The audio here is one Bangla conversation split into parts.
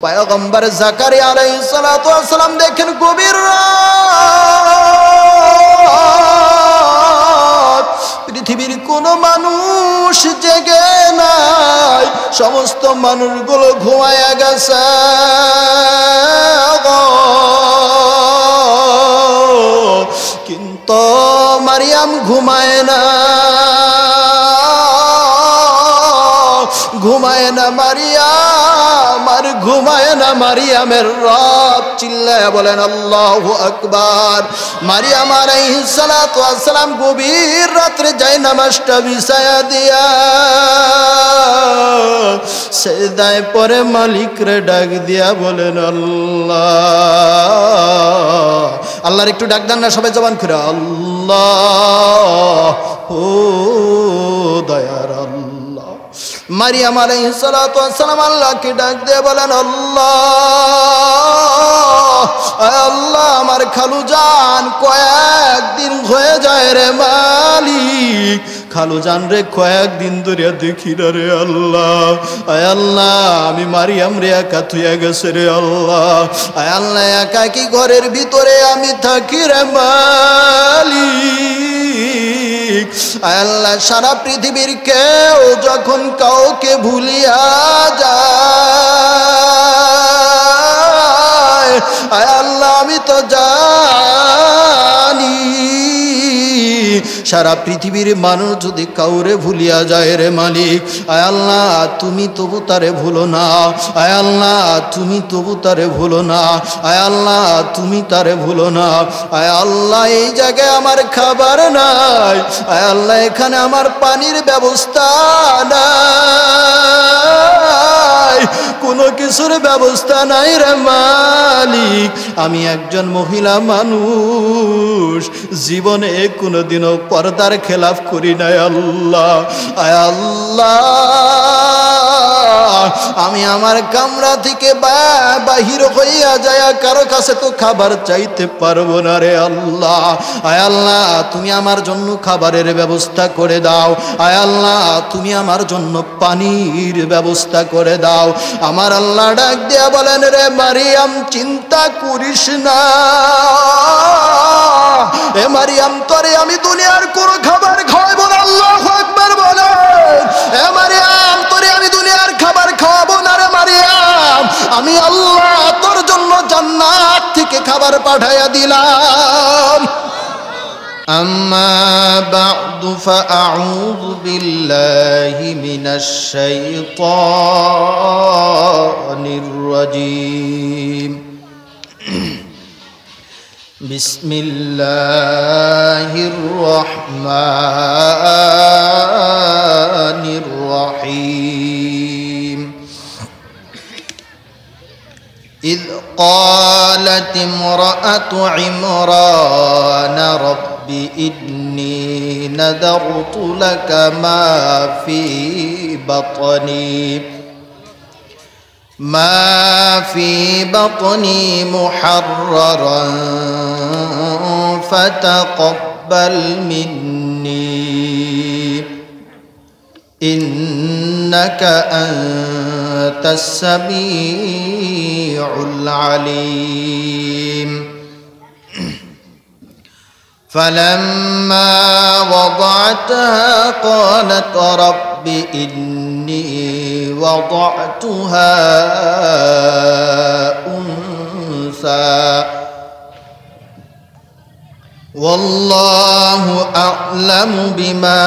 পয়গম্বর জাকারিয়া আলাইহিস সালাতু ওয়াস সালাম দেখেন গভীর রাত, পৃথিবীর কোনো মানুষ জেগে নাই, সমস্ত মানুষগুলো ঘুমায়া গেছে। কিন্তু মারিয়াম ঘুমায় না, ঘুমায় না মারিয়াম, আর ঘুমায় না মারিয়ামের রব। চিল্লায়া বলেন আল্লাহু আকবার। মারিয়াম আলাইহিস সালাতু ওয়াস সালাম গভীর রাত্রে যায় নামাজটা বিছায়া দিয়া সিজদায় পড়ে মালিকরে ডাক দিয়া বলেন আল্লাহ। আল্লাহর একটু ডাক দেন না সবাই জবান করে, আল্লাহ ও দয়ার আল্লাহ। মারিয়াম আলাইহিস সালাতু ওয়াস সালাম আল্লাহকে ডাক দিয়ে বলেন আল্লাহ, আল্লাহ আমার খালু জান কয়েকদিন হয়ে যায় রে মালিক, খালু জান রে কয়েকদিন ধরে দেখি না রে আল্লাহ। আয় আল্লাহ আমি মারিয়াম রে একা থুয়া গেছে রে আল্লাহ, আয় আল্লাহ একা কি ঘরের ভিতরে আমি থাকি রে মালিক। আয় আল্লাহ সারা পৃথিবীর কেউ যখন কাউকে ভুলিয়া যায়, আয় আল্লাহ আমি তো জানি সারা পৃথিবীর মানুষ যদি কাউরে ভুলিয়া যায় রে মালিক, আয় আল্লাহ তুমি তবু তারে ভুলো না, আয় আল্লাহ তুমি তবু তারে ভুলো না, আয় আল্লাহ তুমি তারে ভুলো না। আয় আল্লাহ এই জায়গায় আমার খাবার নাই, আয় আল্লাহ এখানে আমার পানির ব্যবস্থা নাই, কোনো কিছুর ব্যবস্থা নাই রে মালিক। আমি একজন মহিলা মানুষ, জীবনে কোনোদিনও পর্দার খেলাফ করি নাই আল্লাহ। আয় আল্লাহ আমি আমার কামরা থেকে বাহির হইয়া যায় কারো কাছে তো খাবার চাইতে পারবো না রে আল্লাহ। আয় আল্লাহ তুমি আমার জন্য খাবারের ব্যবস্থা করে দাও, আয় আল্লাহ তুমি আমার জন্য পানির ব্যবস্থা করে দাও। আমার আল্লাহ ডাক দিয়া বলেন রে মারিয়াম চিন্তা করিস না, এ মারিয়াম তোরে আমি দুনিয়ার কোন খাবার খাওয়াবো না। আল্লাহু আকবার বলেন। এ মারিয়াম তোরে আমি দুনিয়ার খাবার খাওয়াবো না রে মারিয়াম, আমি আল্লাহ তোর জন্য জান্নাত থেকে খাবার পাঠাইয়া দিলাম। আম্মা বা'দু ফাআউযু বিল্লাহি মিনাশ শাইতানির রাজীম। বিসমিল্লাহির রহমানির রহিম। إذ قالت امرأة عمران رب إني نذرت لك ما في بطني محررا فتقبل مني إنك أنت السميع العليم. فلما وضعتها قالت رب إني وضعتها أنثى والله أعلم بما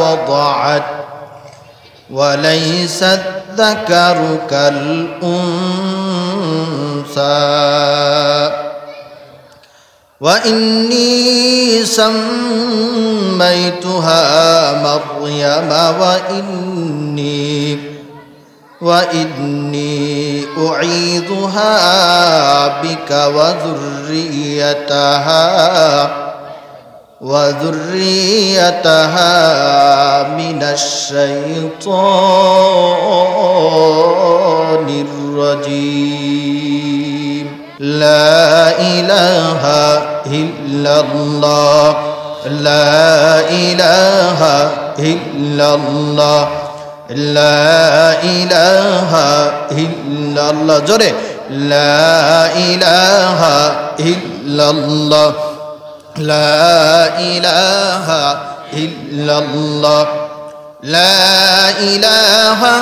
وضعت وليس الذكر كالأنثى وإني سميتها مريم وإني أعيذها بك وذريتها من الشيطان الرجيم. لا إله إلا الله لا إله إلا الله লা ইলাহা ইল্লাল্লাহ, জোরে লা ইলাহা ইল্লাল্লাহ, লা ইলাহা ইল্লাল্লাহ, লা ইলাহা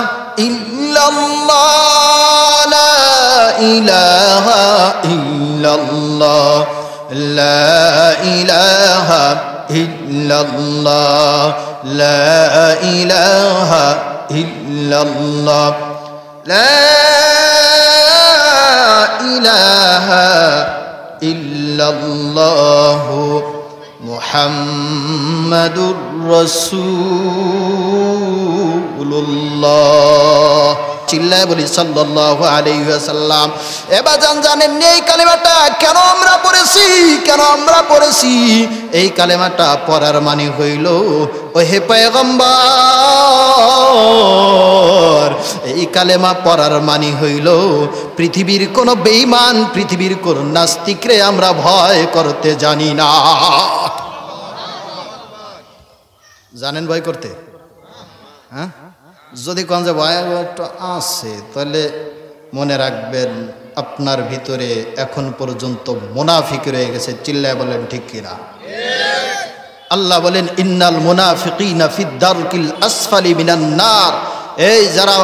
ইল্লাল্লাহ, লা ইলাহা ইল্লাল্লাহ, লা ইলাহা ইল্লাল্লাহ, লা ইলাহা ইল্লাল্লাহ, লা ইলাহা ইল্লাল্লাহ মুহাম্মাদুর রাসূলুল্লাহ। চিল্লায় বলি সাল্লাল্লাহু আলাইহি ওয়াসাল্লাম। এবার জানেন এই কালেমাটা কেন আমরা পড়েছি, কেন আমরা পড়েছি? এই কালেমাটা পড়ার মানে হইল, ও হে পয়গম্বর, এই কালেমা পড়ার মানে হইল পৃথিবীর কোন বেঈমান, পৃথিবীর কোন নাস্তিকরে আমরা ভয় করতে জানি না। জানেন ভয় করতে? হ্যাঁ, যদি কোন যে ভয় আছে তাহলে মনে রাখবেন আপনার ভিতরে এখন পর্যন্ত মুনাফিক রয়ে গেছে। চিল্লায় বলেন ঠিক কিনা? আল্লাহ বলেন ইন্নাল মুনাফিকিনা ফিদ দারকিল আসফালি মিনান নার। এই যারা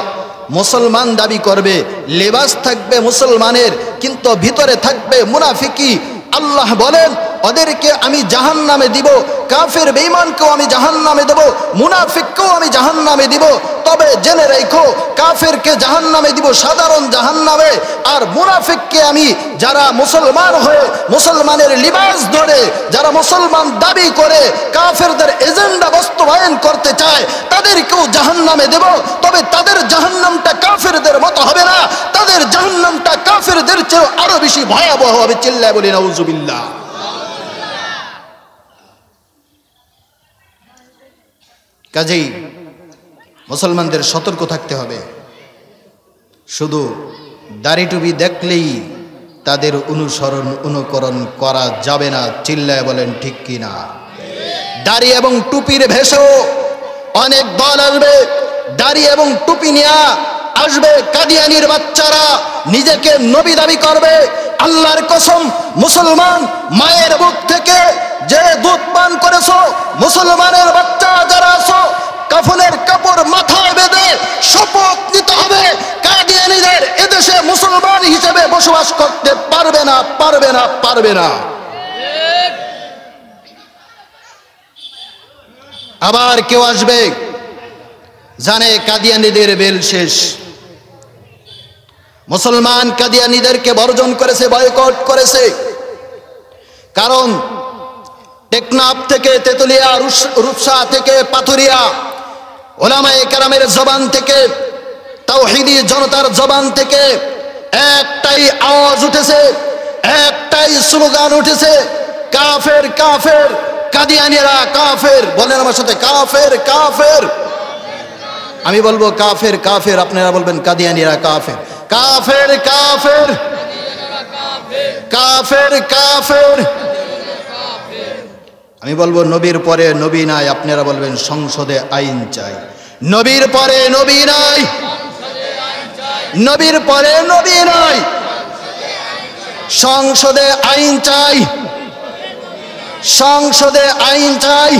মুসলমান দাবি করবে, লেবাস থাকবে মুসলমানের কিন্তু ভিতরে থাকবে মুনাফিকি, আল্লাহ বলেন ওদেরকে আমি জাহান্নামে দিব। কাফের বেঈমানকেও আমি জাহান্নামে দেব, মুনাফিককেও আমি জাহান্নামে দিব। তবে জেনে রেখো, কাফেরকে জাহান্নামে দিব সাধারণ জাহান্নামে, আর মুনাফিককে আমি, যারা মুসলমান হয়ে মুসলমানের লিবাস ধরে, যারা মুসলমান দাবি করে কাফেরদের এজেন্ডা বাস্তবায়ন করতে চায়, তাদেরকেও জাহান্নামে দেব। তবে তাদের জাহান্নামটা কাফেরদের মতো হবে না, তাদের জাহান্নামটা কাফেরদের চেয়ে আরো বেশি ভয়াবহ হবে। চিল্লায় বলি নাউজুবিল্লাহ। কাজেই মুসলমানদের সতর্ক থাকতে হবে। শুধু দাড়ি টুপি দেখলেই তাদের অনুসরণ অনুকরণ করা যাবে না। চিল্লায় বলেন ঠিক কিনা? দাড়ি এবং টুপির ভেষেও অনেক দল আসবে, দাড়ি এবং টুপি নিয়ে আসবে কাদিয়ানির বাচ্চারা, নিজেকে নবী দাবি করবে। আল্লাহর কসম, মুসলমান মায়ের বুক থেকে যে দুধ পান করেছো, মুসলমানের বাচ্চা যারা আছো, কাফনের কাপড় মাথায় বেঁধে শপথ নিতে হবে কাদিয়ানীদের এদেশে মুসলমান হিসেবে বসবাস করতে পারবে না, পারবে না, পারবে না। আবার কেউ আসবে জানে কাদিয়ানীদের বেল শেষ, মুসলমান কাদিয়ানীদেরকে বর্জন করেছে, বয়কট করেছে। কারণ টেকনাফ থেকে তেতুলিয়া, রূপসা থেকে পাথুরিয়া, ওলামায়ে কেরামের জবান থেকে, তাওহীদি জনতার জবান থেকে একটাই আওয়াজ উঠেছে, একটাই স্লোগান উঠেছে, কাফের কাফের, কাদিয়ানীরা কাফের। বলেন আমার সাথে, কাফের কাফের। আমি বলবো কাফের কাফের, আপনারা বলবেন কাদিয়ানীরা কাফের। কাফের কাফের, কাফের কাফের। আমি বলবো নবীর পরে নবী নাই, আপনারা বলবেন সংসদে আইন চাই। নবীর পরে নবী নাই, নবীর পরে নবী নাই, সংসদে আইন চাই, সংসদে আইন চাই।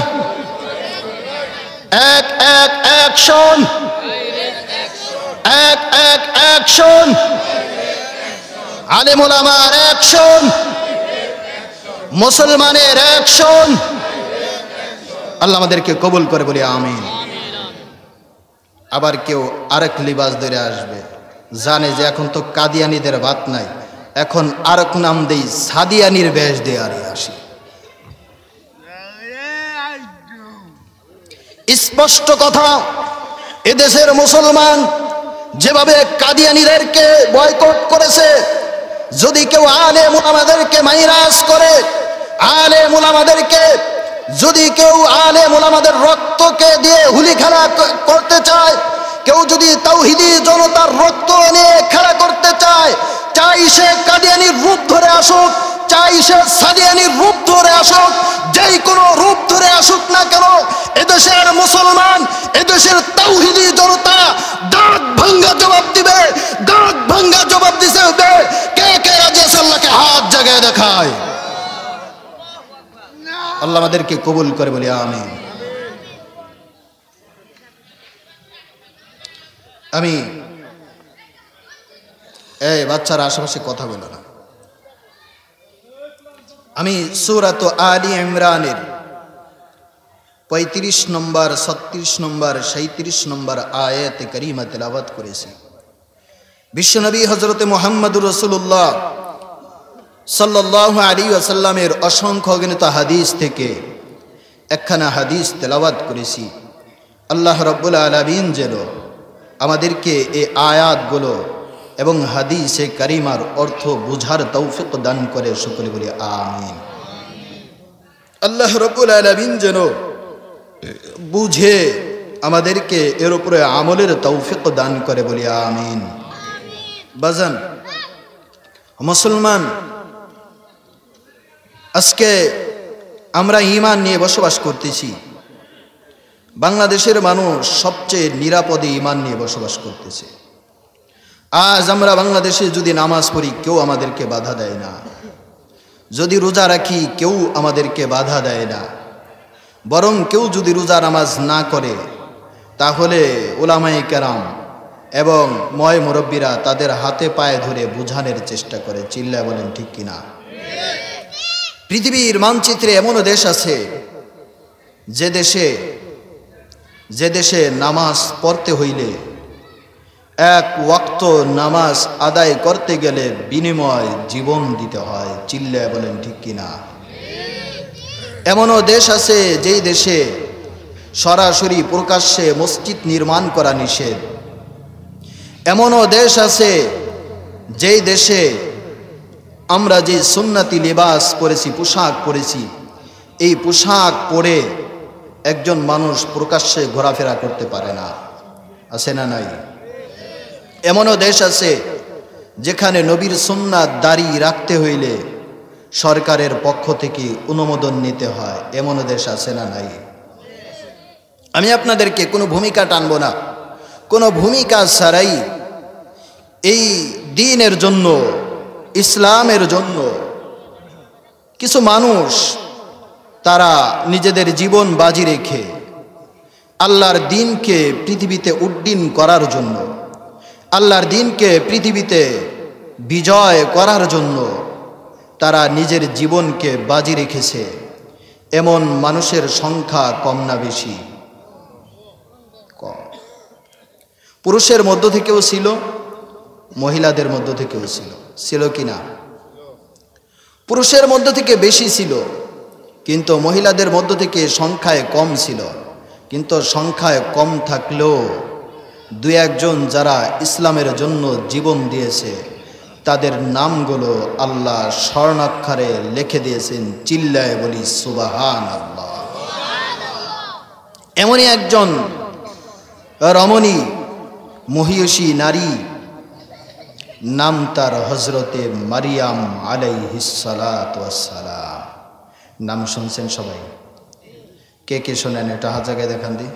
এক এক অ্যাকশন, এক এক অ্যাকশন, আলেম ওলামার অ্যাকশন, মুসলমানের অ্যাকশন। আল্লাহ আমাদেরকে কবুল করে বলি আমিন। আবার কেউ আরেক লিবাস ধরে আসবে, জানে যে এখন তো কাদিয়ানীদের বাত নাই, এখন আরেক নাম দেই, সাদিয়ানির বেশ দিয়ে আরে আসি। স্পষ্ট কথা, এদেশের মুসলমান যেভাবে কাদিয়ানীদেরকে বয়কট করেছে, যদি কেউ আলেম ওলামাদেরকে মাইরাজ করে, আলেম ওলামাদেরকে যদি কেউ আলেম ওলামাদের রক্তকে দিয়ে হুলি খেলা করতে চায়, কেউ যদি তাওহীদি জনতার রক্ত নিয়ে খেলা করতে চায়, চাই সে কাদিয়ানীর রূপ ধরে আসুক, চাই সে সাদিয়ানীর রূপ ধরে আসুক, যেই কোনো রূপ ধরে আসুক না কেন, এদেশের মুসলমান, এদেশের তাওহীদি জনতা দাঁত ভাঙ্গা জবাব দিবে, দাঁত ভাঙ্গা জবাব দিতে হবে। কে কে রাজি আছে আল্লাহকে হাত জাগায় দেখায়। আল্লাহ আমাদেরকে কবুল করে বলি আমিন। আমি এই বাচ্চারা আশেপাশে কথা বলে না। আমি সূরাত আলী ইমরানের 35 নম্বর, 36 নম্বর, 37 নম্বর আয়াতে কারিমা তেলাওয়াত করেছি। বিশ্বনবী হযরতে মুহাম্মদুর রাসূলুল্লাহ সাল্লাল্লাহু আলাইহি ওয়াসাল্লামের অসংখ্য অগণিত হাদিস থেকে একখানা হাদিস তেলাওয়াত করেছি। আল্লাহ রাব্বুল আলামিন যেন আমাদেরকে এই আয়াতগুলো এবং হাদিসে কারিমার অর্থ বুঝার তৌফিক দান করে, সকলে বলি আমিন। আল্লাহ রাব্বুল আলামিন যেন বুঝে আমাদেরকে এর উপরে আমলের তৌফিক দান করে, বলি আমিন। বাজান মুসলমান, আজকে আমরা ঈমান নিয়ে বসবাস করতেছি। বাংলাদেশের মানুষ সবচেয়ে নিরাপদে ঈমান নিয়ে বসবাস করতেছে। আজ আমরা বাংলাদেশে যদি নামাজ পড়ি, কেউ আমাদেরকে বাধা দেয় না। যদি রোজা রাখি, কেউ আমাদেরকে বাধা দেয় না। বরং কেউ যদি রোজা নামাজ না করে, তাহলে উলামায়ে কেরাম এবং ময় মুরব্বীরা তাদের হাতে পায়ে ধরে বুঝানোর চেষ্টা করে। চিল্লায় বলেন ঠিক কিনা? পৃথিবীর মানচিত্রে এমনও দেশ আছে যে দেশে নামাজ পড়তে হইলে, এক ওয়াক্ত নামাজ আদায় করতে গেলে বিনিময় জীবন দিতে হয়। চিল্লায় বলেন ঠিক কিনা? এমনও দেশ আছে যেই দেশে সরাসরি প্রকাশ্যে মসজিদ নির্মাণ করা নিষেধ। এমনও দেশ আছে যেই দেশে আমরা যে সুন্নতি লিবাস পরেছি, পোশাক পরেছি, এই পোশাক পরে একজন মানুষ প্রকাশ্যে ঘোরাফেরা করতে পারে না। আছে না নাই? এমনও দেশ আছে যেখানে নবীর সুন্নাত দাড়ি রাখতে হইলে সরকারের পক্ষ থেকে অনুমোদন নিতে হয়। এমনও দেশ আছে না নাই? আমি আপনাদেরকে কোনো ভূমিকা টানবো না। কোনো ভূমিকা ছাড়াই এই দ্বীনের জন্য, ইসলামের জন্য কিছু মানুষ তারা নিজেদের জীবন বাজি রেখে আল্লাহর দ্বীনকে পৃথিবীতে উড্ডীন করার জন্য, আল্লাহর দ্বীনকে পৃথিবীতে বিজয় করার জন্য তারা নিজের জীবনকে বাজি রেখেছে। এমন মানুষের সংখ্যা কম না বেশি? কম। পুরুষের মধ্য থেকেও ছিল, মহিলাদের মধ্য থেকেও ছিল। ছিল কি না? পুরুষের মধ্য থেকে বেশি ছিল, কিন্তু মহিলাদের মধ্য থেকে সংখ্যায় কম ছিল। কিন্তু সংখ্যায় কম থাকলেও দুই একজন যারা ইসলামের জন্য জীবন দিয়েছে, তাদের নামগুলো আল্লাহ স্বর্ণাক্ষরে লিখে দিয়েছেন। চিল্লায় বলি সুবহানাল্লাহ। এমনই একজন রমণী, মহিয়সী নারী, নাম তার হজরতে মারিয়াম আলাইহিস সালাতু ওয়াস সালাম। নাম শুনছেন সবাই? কে কে শোনেন? এটা হাত জায়গায় দেখান দি।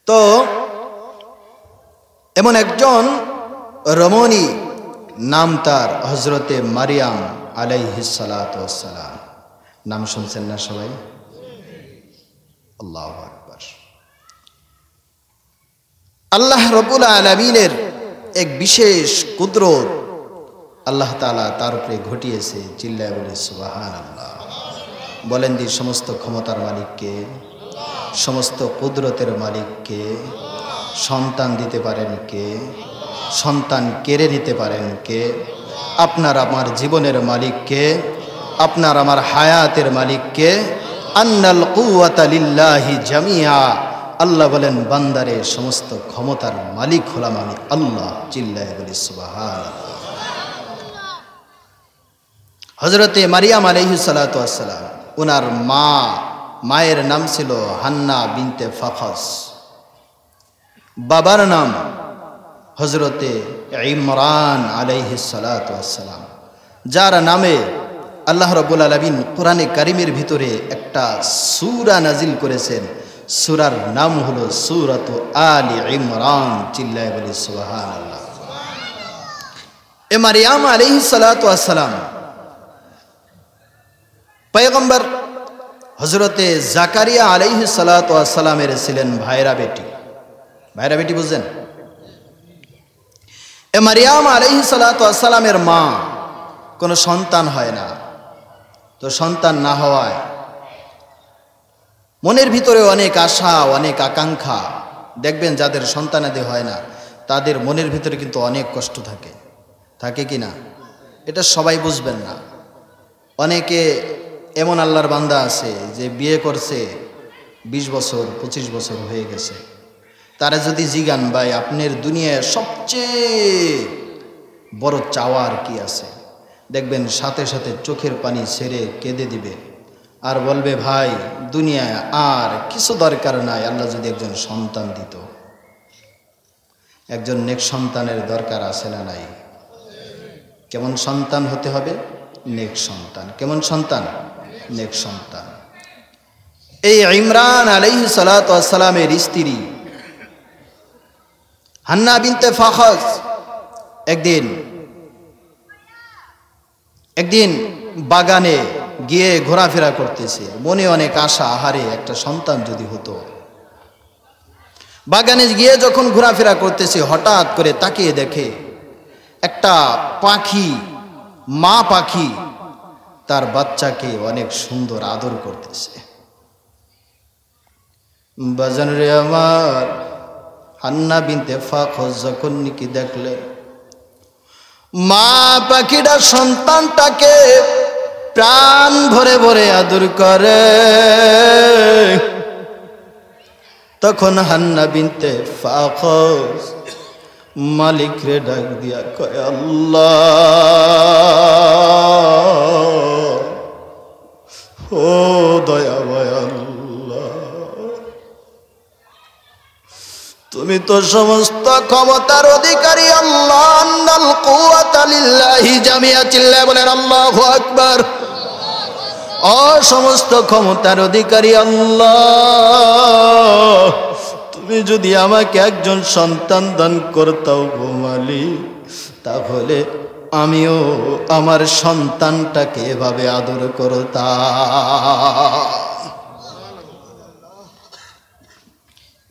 তো এমন একজন রমণী, নাম তার হজরতে মারিয়াম আলাইহিস সালাতু ওয়াস সালাম। নাম শুনছেন না সবাই? আল্লাহু আকবার। আল্লাহ রাব্বুল আলামিনের এক বিশেষ কুদরত আল্লাহ তাআলা তার উপরে ঘটিয়েছে। চিল্লায় বলি সুবহানাল্লাহ। বলেন দি, সমস্ত ক্ষমতার মালিককে, সমস্ত কুদরতের মালিককে। সন্তান দিতে পারেন কে? সন্তান কেড়ে নিতে পারেন কে? আপনার আমার জীবনের মালিককে, আপনার আমার হায়াতের মালিককে। আন্নাল কুওয়াতা লিল্লাহি জামিআ। আল্লাহ বলেন, বান্দারে সমস্ত ক্ষমতার মালিক হলাম আমি আল্লাহ। চিল্লায় বলি সুবহানাল্লাহ। হযরতে মারিয়াম আলাইহিস সালাতু ওয়াস সালাম, ওনার মায়ের নাম ছিল হান্না বিনতে ফাখস, বাবার নাম হযরতে ইমরান আলাইহিস সালাতু ওয়াস সালাম, যার নামে আল্লাহ রাব্বুল আলামিন কোরআনে কারীমের ভিতরে একটা সূরা নাজিল করেছেন। সূরার নাম হলো সূরাতু আলি ইমরান। চিল্লায়ে বলি সুবহানাল্লাহ। এ মারিয়াম আলাইহিস সালাতু ওয়াস সালাম পয়গম্বর হযরতে জাকারিয়া আলাইহিস সালাতু ওয়াস সালামের ছিলেন ভাইরা বেটি। ভাইরা বেটি বুঝছেন? এ মারিয়াম আলাইহিস সালাতু ওয়াস সালামের মা কোনো সন্তান হয় না, তো সন্তান না হওয়ায় মনের ভিতরে অনেক আশা, অনেক আকাঙ্ক্ষা। দেখবেন যাদের সন্তানাদি হয় না তাদের মনের ভিতরে কিন্তু অনেক কষ্ট থাকে, থাকে কি না? এটা সবাই বুঝবেন না। অনেকে এমন আল্লাহর বান্দা আছে যে বিয়ে করছে 20 বছর 25 বছর হয়ে গেছে, তারা যদি জিগান ভাই আপনার দুনিয়ায় সবচেয়ে বড় চাওয়ার কি আছে, দেখবেন সাথে সাথে চোখের পানি ছেড়ে কেঁদে দিবে আর বলবে ভাই দুনিয়ায় আর কিছু দরকার নাই, আল্লাহ যদি একজন সন্তান দিত। একজন নেক সন্তানের দরকার আছে না নাই? কেমন সন্তান হতে হবে? নেক সন্তান। কেমন সন্তান? নেক সন্তান। এই ইমরান আলাইহিস সালাতু ওয়াস সালামের স্ত্রী হান্না বিনতে ফাখস একদিন বাগানে গিয়ে ঘোরাফেরা করতেছে, মনে অনেক আশা, আহারে একটা সন্তান যদি হতো। বাগানে গিয়ে যখন ঘোরাফেরা করতেছে হঠাৎ করে তাকিয়ে দেখে একটা পাখি, মা পাখি তার বাচ্চাকে অনেক সুন্দর আদর করতেছে। বাজান রে আমার, হান্না বিনতে ফাখস যখন নাকি দেখলেন মা পাখিটা সন্তানটাকে প্রাণ ভরে ভরে আদর করে, তখন হান্না বিনতে ফাখস মালিক রে ডাক দিয়া কয় আল্লাহ, ও দয়াময় আল্লাহ, তুমি তো সমস্ত ক্ষমতার অধিকারী আল্লাহ। আন্নাল কুওয়াতা লিল্লাহি জামিআ। চিল্লায়ে বলেন আল্লাহু আকবার। সমস্ত ক্ষমতার অধিকারী আল্লাহ, তুমি যদি আমাকে একজন সন্তান দান করতাও গো মালিক, তাহলে আমিও আমার সন্তানটাকে এভাবে আদর করতাম।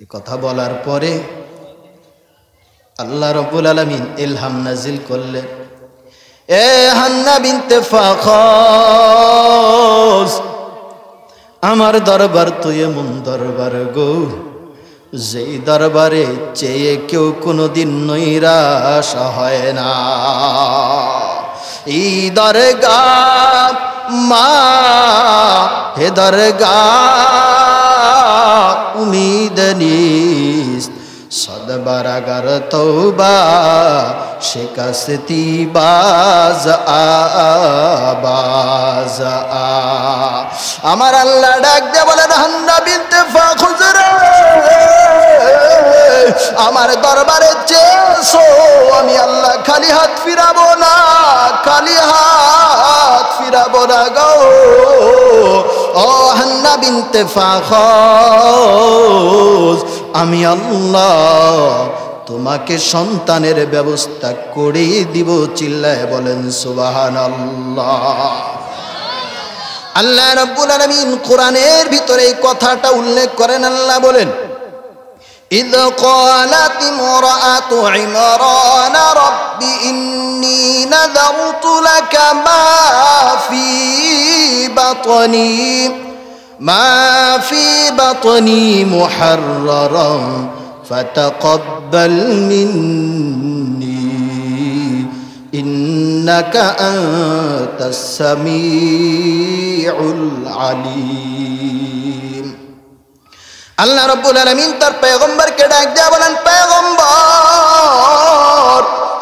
এই কথা বলার পরে আল্লাহ রাব্বুল আলামিন ইলহাম নাজিল করলেন, এ হান্না বিনতে ফাখস, আমার দরবার তো এমন দরবার গো, যেই দরবারে চেয়ে কেউ কোনোদিন নৈরাশ হয় না। এই দরগাহ মা হে দরগাহ উম্মীদ নিস্ত, সদবরাগার তওবা শিকস্তি বাজ আবাজ আ। আমার আল্লাহ ডাক দিয়ে বলেন, হান্না বিনতে ফাখস রে, আমার দরবারে চেয়েছো, আমি আল্লাহ খালি হাত ফিরাবো না, খালি হাত ফিরাবো না গো। ও হান্না বিনতে ফাখস, আমি আল্লাহ তোমাকে সন্তানের ব্যবস্থা করে দিব। চিল্লায় বলেন সুবহানাল্লাহ। আল্লাহ রাব্বুল আলামিন কোরআনের ভিতরে এই কথাটা উল্লেখ করেন। আল্লাহ বলেন, إذ قالت امرأة عمران رب إني نذرت لك ما في بطني محررا فتقبل مني إنك أنت السميع العليم। আল্লাহ রাব্বুল আলামিন তার পয়গম্বরকে ডাক দিয়া বলেন, পয়গম্বর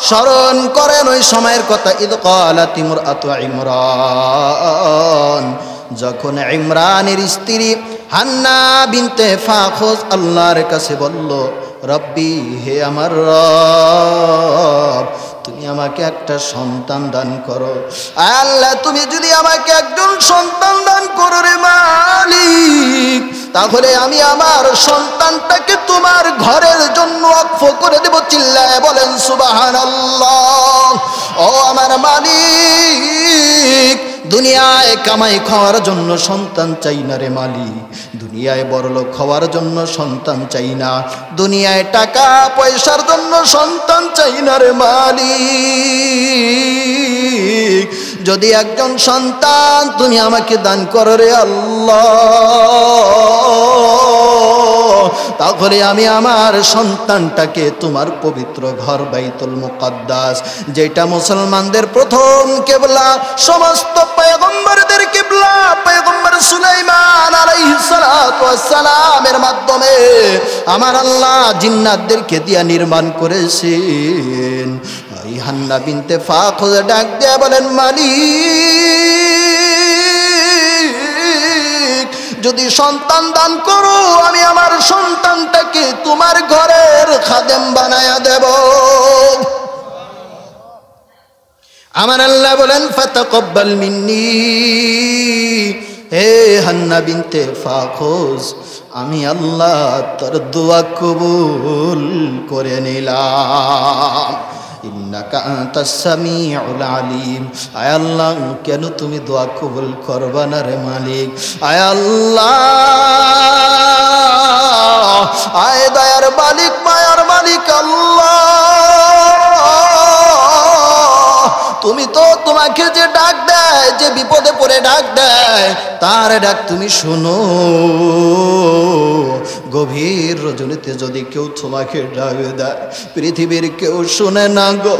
স্মরণ করেন ওই সময়ের কথা। ইদ ক্বালাত ইমরাতু ইমরান, যখন ইমরানের স্ত্রী হান্না বিনতে ফাখুজ আল্লাহর কাছে বলল, রব্বি, হে আমার রব, তুমি আমাকে একটা সন্তান দান করো। আল্লাহ, তুমি যদি আমাকে একজন সন্তান দান করো রে মালিক, তাহলে আমি আমার সন্তানটাকে তোমার ঘরের জন্য ওয়াকফ করে দেব। চিল্লায় বলেন সুবহানাল্লাহ। ও আমার মালিক, দুনিয়ায় কামাই খাওয়ার জন্য সন্তান চাই না রে মালিক, দুনিয়ায় বড়লোক হওয়ার জন্য সন্তান চাই না, দুনিয়ায় টাকা পয়সার জন্য সন্তান চাই না রে মালিক। যদি একজন সন্তান তুমি আমাকে দান করো রে আল্লাহ, তাহলে আমি আমার সন্তানটাকে তোমার পবিত্র ঘর বাইতুল মুকাদ্দাস, যেটা মুসলমানদের প্রথম কিবলা, সমস্ত পয়গম্বরদের কিবলা, পয়গম্বর সুলাইমান আলাইহিস সালাতু ওয়াস সালামের মাধ্যমে আমার আল্লাহ জিন্নাতদেরকে দিয়া নির্মাণ করেছেন। এই হান্না বিনতে ফাখুজ ডাক দিয়া বলেন, মালিক, যদি সন্তান দান করো, আমি আমার সন্তানটাকে তোমার ঘরের খাদেম বানায়া দেব। আমার আল্লাহ বলেন, ফাতাকাব্বাল মিন্নি, হে হান্না বিনতে ফাখুজ, আমি আল্লাহ তোর দোয়া কবুল করে নিলাম। ইন্নাকা আনতাস সামিউল আলিম। আয় আল্লাহ, কেন তুমি দোয়া কবুল করবা না রে মালিক? আয় আল্লাহ, আয় দয়ার মালিক, মায়ার মালিক আল্লাহ, তুমি তো তোমাকে যে ডাক দেয়, যে বিপদে পড়ে ডাক দেয়, তার ডাক তুমি শোনো। গভীর রজনীতে যদি কেউ তোমাকে ডাক দেয়, পৃথিবীর কেউ শুনে না গো,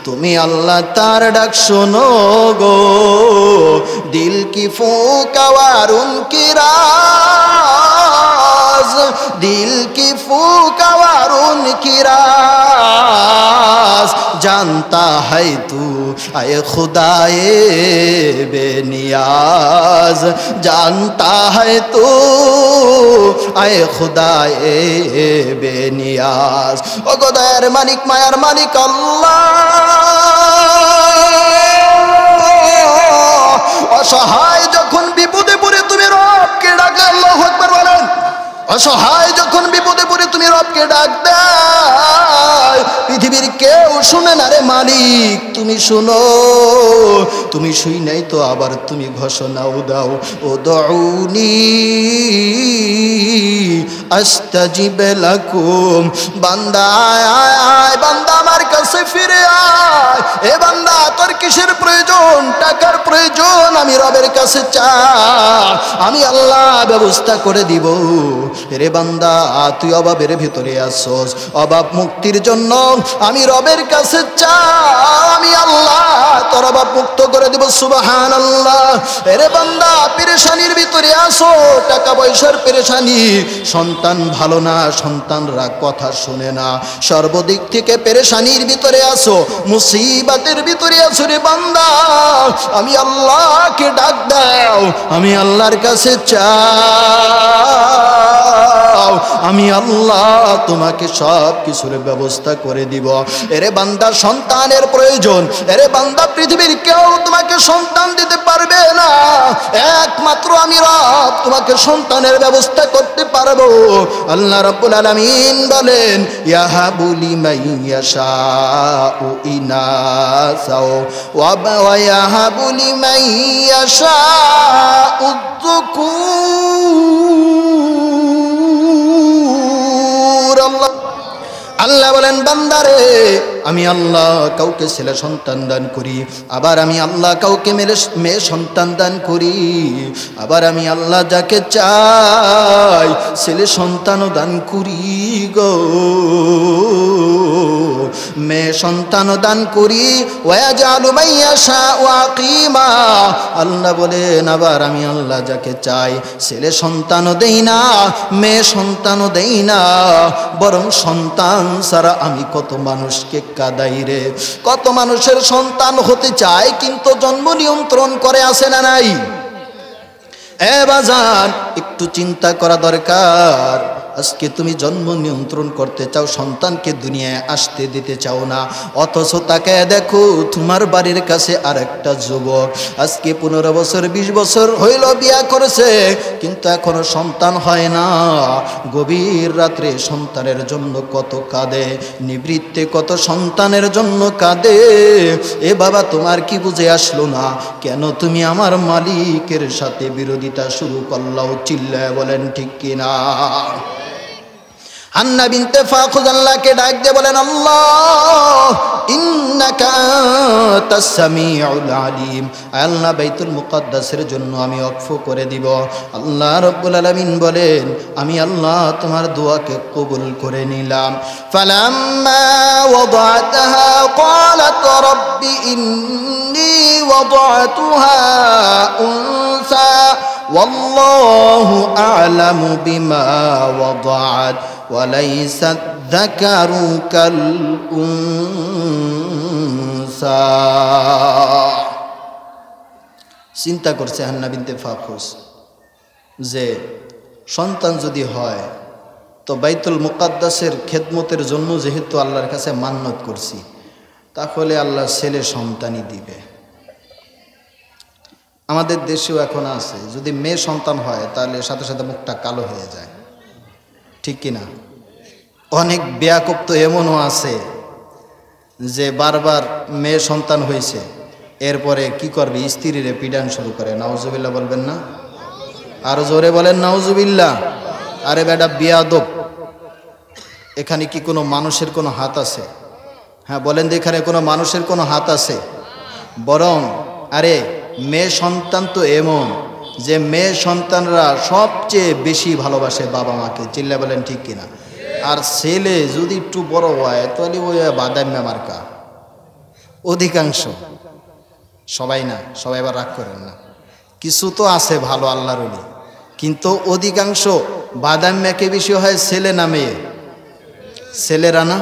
তুমি আল্লাহ তার ডাক শোনো গো। দিল কি ফুকাওয়ার উনকি রাজ, দিল কি ফুকাওয়ার উনকি রাজ, जानता है तू आए खुदाए बेनियाज, जानता है तू आए खुदाए बेनियाज। ओ खुदार मालिक, मायार मालिक अल्लाह, অসহায় যখন বিপদে পড়ে তুমি রবকে ডাকলে, আল্লাহু আকবার বলেন, অসহায় যখন বিপদে পড়ে তুমি রবকে ডাক দাও, পৃথিবীর কেউ শুনে না রে মালিক, তুমি শুনো। তুমি শুই নাই তো আবার তুমি ঘোষণাও দাও, ও দুউনি আস্তাজিব লাকুম। বান্দা আয় আয় আয়, বান্দা আমার কাছে ফিরে আয়। এ বান্দা, তোর কিসের প্রয়োজন? টাকার প্রয়োজন? আমি রবের কাছে চা, আমি আল্লাহ ব্যবস্থা করে দিব। রে বান্দা, তুই অভাবের ভিতরে আসছস, অভাব মুক্তির জন্য আমি রবের কাছে চা, আমি আল্লাহ তোর অভাব মুক্ত করে দিব। সুবহানাল্লাহ। রে বান্দা, পেরেশানির ভিতরে আসো, টাকা পয়সার পেরেশানি, সন্তান ভালো না, সন্তানরা কথা শুনে না, সর্বদিক থেকে পেরেশানির ভিতরে আসো, মুসিবতের ভিতরে আসো রে বান্দা, আমি আল্লাহকে ডাক দাও, আমি আল্লাহর কাছে চাও, আমি আল্লাহ তোমাকে সব কিছুর ব্যবস্থা করে দিব। এরে বান্দা, সন্তানের প্রয়োজন, এরে বান্দা, পৃথিবীর কেউ তোমাকে সন্তান দিতে পারবে না, একমাত্র আমি রব তোমাকে সন্তানের ব্যবস্থা করতে পারবো। আল্লাহ রাব্বুল আলামিন বলেন, ইয়াহাবু লিমান ইয়াশাউ ইনাসা ওয়া ইয়াহাবু লিমান ইয়াশাউ যুকুর। আল্লাহ বলেন, বান্দারে, আমি আল্লাহ কাউকে ছেলে সন্তান দান করি, আবার আমি আল্লাহ কাউকে মেয়ে সন্তান দান করি, আবার আমি আল্লাহ যাকে চাই ছেলে সন্তানও দান করি গো। মেয়ে সন্তান দান করি ওয়াজালু মাইয়াশা ওয়াকিমা আল্লাহ বলেন আবার আমি আল্লাহ যাকে চাই ছেলে সন্তানও দেই না মেয়ে সন্তানও দেই না বরং সন্তান ছাড়া আমি কত মানুষকে কাদাই রে কত মানুষের সন্তান হতে চায় কিন্তু জন্ম নিয়ন্ত্রণ করে আসে না নাই এ বাজান একটু চিন্তা করা দরকার আজকে তুমি জন্ম নিয়ন্ত্রণ করতে চাও সন্তানকে দুনিয়ায় আসতে দিতে চাও না অথচ তাকে দেখো তোমার বাড়ির কাছে আরেকটা যুবক আজকে 15 বছর 20 বছর হইল বিয়া করেছে কিন্তু এখনো সন্তান হয় না গভীর রাত্রে সন্তানের জন্য কত কাঁদে নিবৃত্তে কত সন্তানের জন্য কাঁদে এ বাবা তোমার কি বুঝে আসলো না কেন তুমি আমার মালিকের সাথে বিরোধিতা শুরু করলাও চিল্লায় বলেন ঠিক কিনা হান্না বিনতে ফাখুজ আল্লাহকে ডাক দিয়ে বলেন আল্লাহ ইন্নাকা আনতাস সামিউল আলিম আল্লাহ বাইতুল মুকাদ্দাসের জন্য আমি ওয়াকফ করে দিব আল্লাহ রাব্বুল আলামিন বলেন আমি আল্লাহ তোমার দোয়াকে কবুল করে নিলাম ফালাম্মা ওয়াদাতাহা ক্বালাত রাব্বি ইন্নী ওয়াদাতুহা উনসা والله أعلم بما وضعت وليس الذكر كالأنثى চিন্তা করছে হান্না বিনতে ফাখুজ যে সন্তান যদি হয় তো বাইতুল মুকাদ্দাসের খেদমতের জন্য যেহেতু আল্লাহর কাছে মান্নত করছি তাহলে আল্লাহ ছেলে সন্তানই দিবে আমাদের দেশেও এখন আছে যদি মেয়ে সন্তান হয় তাহলে সাথে সাথে মুখটা কালো হয়ে যায় ঠিক কিনা অনেক বেয়াকুব তো এমনও আছে যে বারবার মেয়ে সন্তান হয়েছে এরপরে কি করবে স্ত্রীরে পিডান শুরু করে নাউজুবিল্লাহ বলবেন না আরো জোরে বলেন নাউজুবিল্লাহ আরে বেটা বেয়াদব এখানে কি কোনো মানুষের কোনো হাত আছে হ্যাঁ বলেন যে এখানে কোনো মানুষের কোনো হাত আছে বরং আরে মেয়ে সন্তান তো এমন যে মেয়ে সন্তানরা সবচেয়ে বেশি ভালোবাসে বাবা মাকে চিল্লা বলেন ঠিক কিনা আর ছেলে যদি একটু বড় হয় তাহলে ওই বাদামি মার্কা অধিকাংশ সবাই না সবাই আবার রাগ করেন না কিছু তো আছে ভালো আল্লাহর ওলি কিন্তু অধিকাংশ বাদামিকে বেশি হয় ছেলে না মেয়ে ছেলেরা না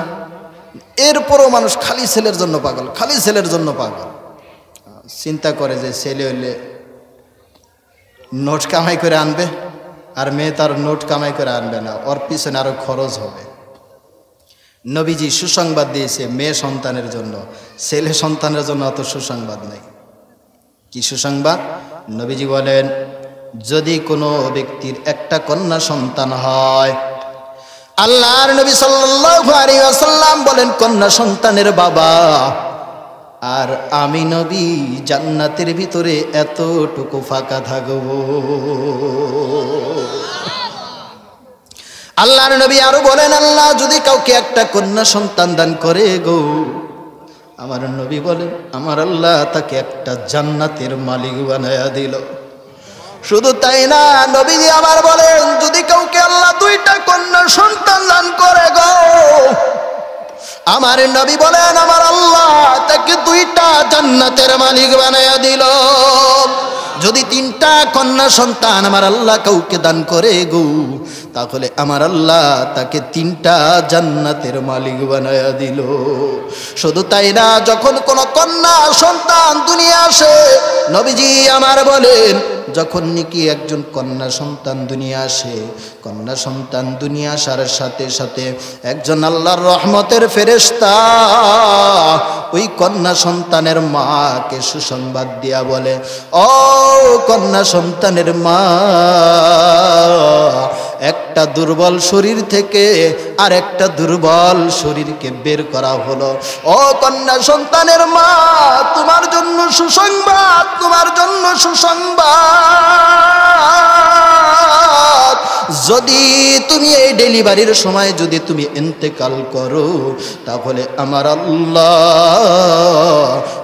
এরপরও মানুষ খালি ছেলের জন্য পাগল খালি ছেলের জন্য পাগল চিন্তা করে যে ছেলে হইলে নোট কামাই করে আনবে আর মেয়ে তার নোট কামাই করে আনবে না ওর পিছনে আরো খরচ হবে নবীজি সুসংবাদ দিয়েছে মেয়ে সন্তানের জন্য ছেলে সন্তানের জন্য অত সুসংবাদ নেই কি সুসংবাদ নবীজি বলেন যদি কোনো ব্যক্তির একটা কন্যা সন্তান হয় আল্লাহর নবী সাল্লাল্লাহু আলাইহি ওয়াসাল্লাম বলেন কন্যা সন্তানের বাবা আর আমি নবী জান্নাতের ভিতরে এতটুকু ফাঁকা থাকব আল্লাহর নবী আরো বলেন আল্লাহ যদি কাউকে একটা কন্যা সন্তান দান করে গো আমার নবী বলেন আমার আল্লাহ তাকে একটা জান্নাতের মালিক বানায়া দিল শুধু তাই না নবীজি আবার বলেন যদি কাউকে আল্লাহ দুইটা কন্যা সন্তান দান করে গো আমার নবী বলেন আমার আল্লাহ তাকে দুইটা জান্নাতের মালিক বানায়া দিল যদি তিনটা কন্যা সন্তান আমার আল্লাহ কাউকে দান করে গো তাহলে আমার আল্লাহ তাকে তিনটা জান্নাতের মালিক বানায়া দিল শুধু তাই না যখন কোন কন্যা সন্তান দুনিয়া আসে নবীজি আমার বলেন যখন নাকি একজন কন্যা সন্তান দুনিয়া আসে কন্যা সন্তান দুনিয়া আসার সাথে সাথে একজন আল্লাহর রহমতের ফেরেশতা ওই কন্যা সন্তানের মাকে সুসংবাদ দিয়া বলে ও কন্যা সন্তানের মা একটা দুর্বল শরীর থেকে আর একটা দুর্বল শরীরকে বের করা হলো ও কন্যা সন্তানের মা তোমার জন্য সুসংবাদ তোমার জন্য সুসংবাদ যদি তুমি এই ডেলিভারির সময় যদি তুমি ইন্তেকাল করো তাহলে আমার আল্লাহ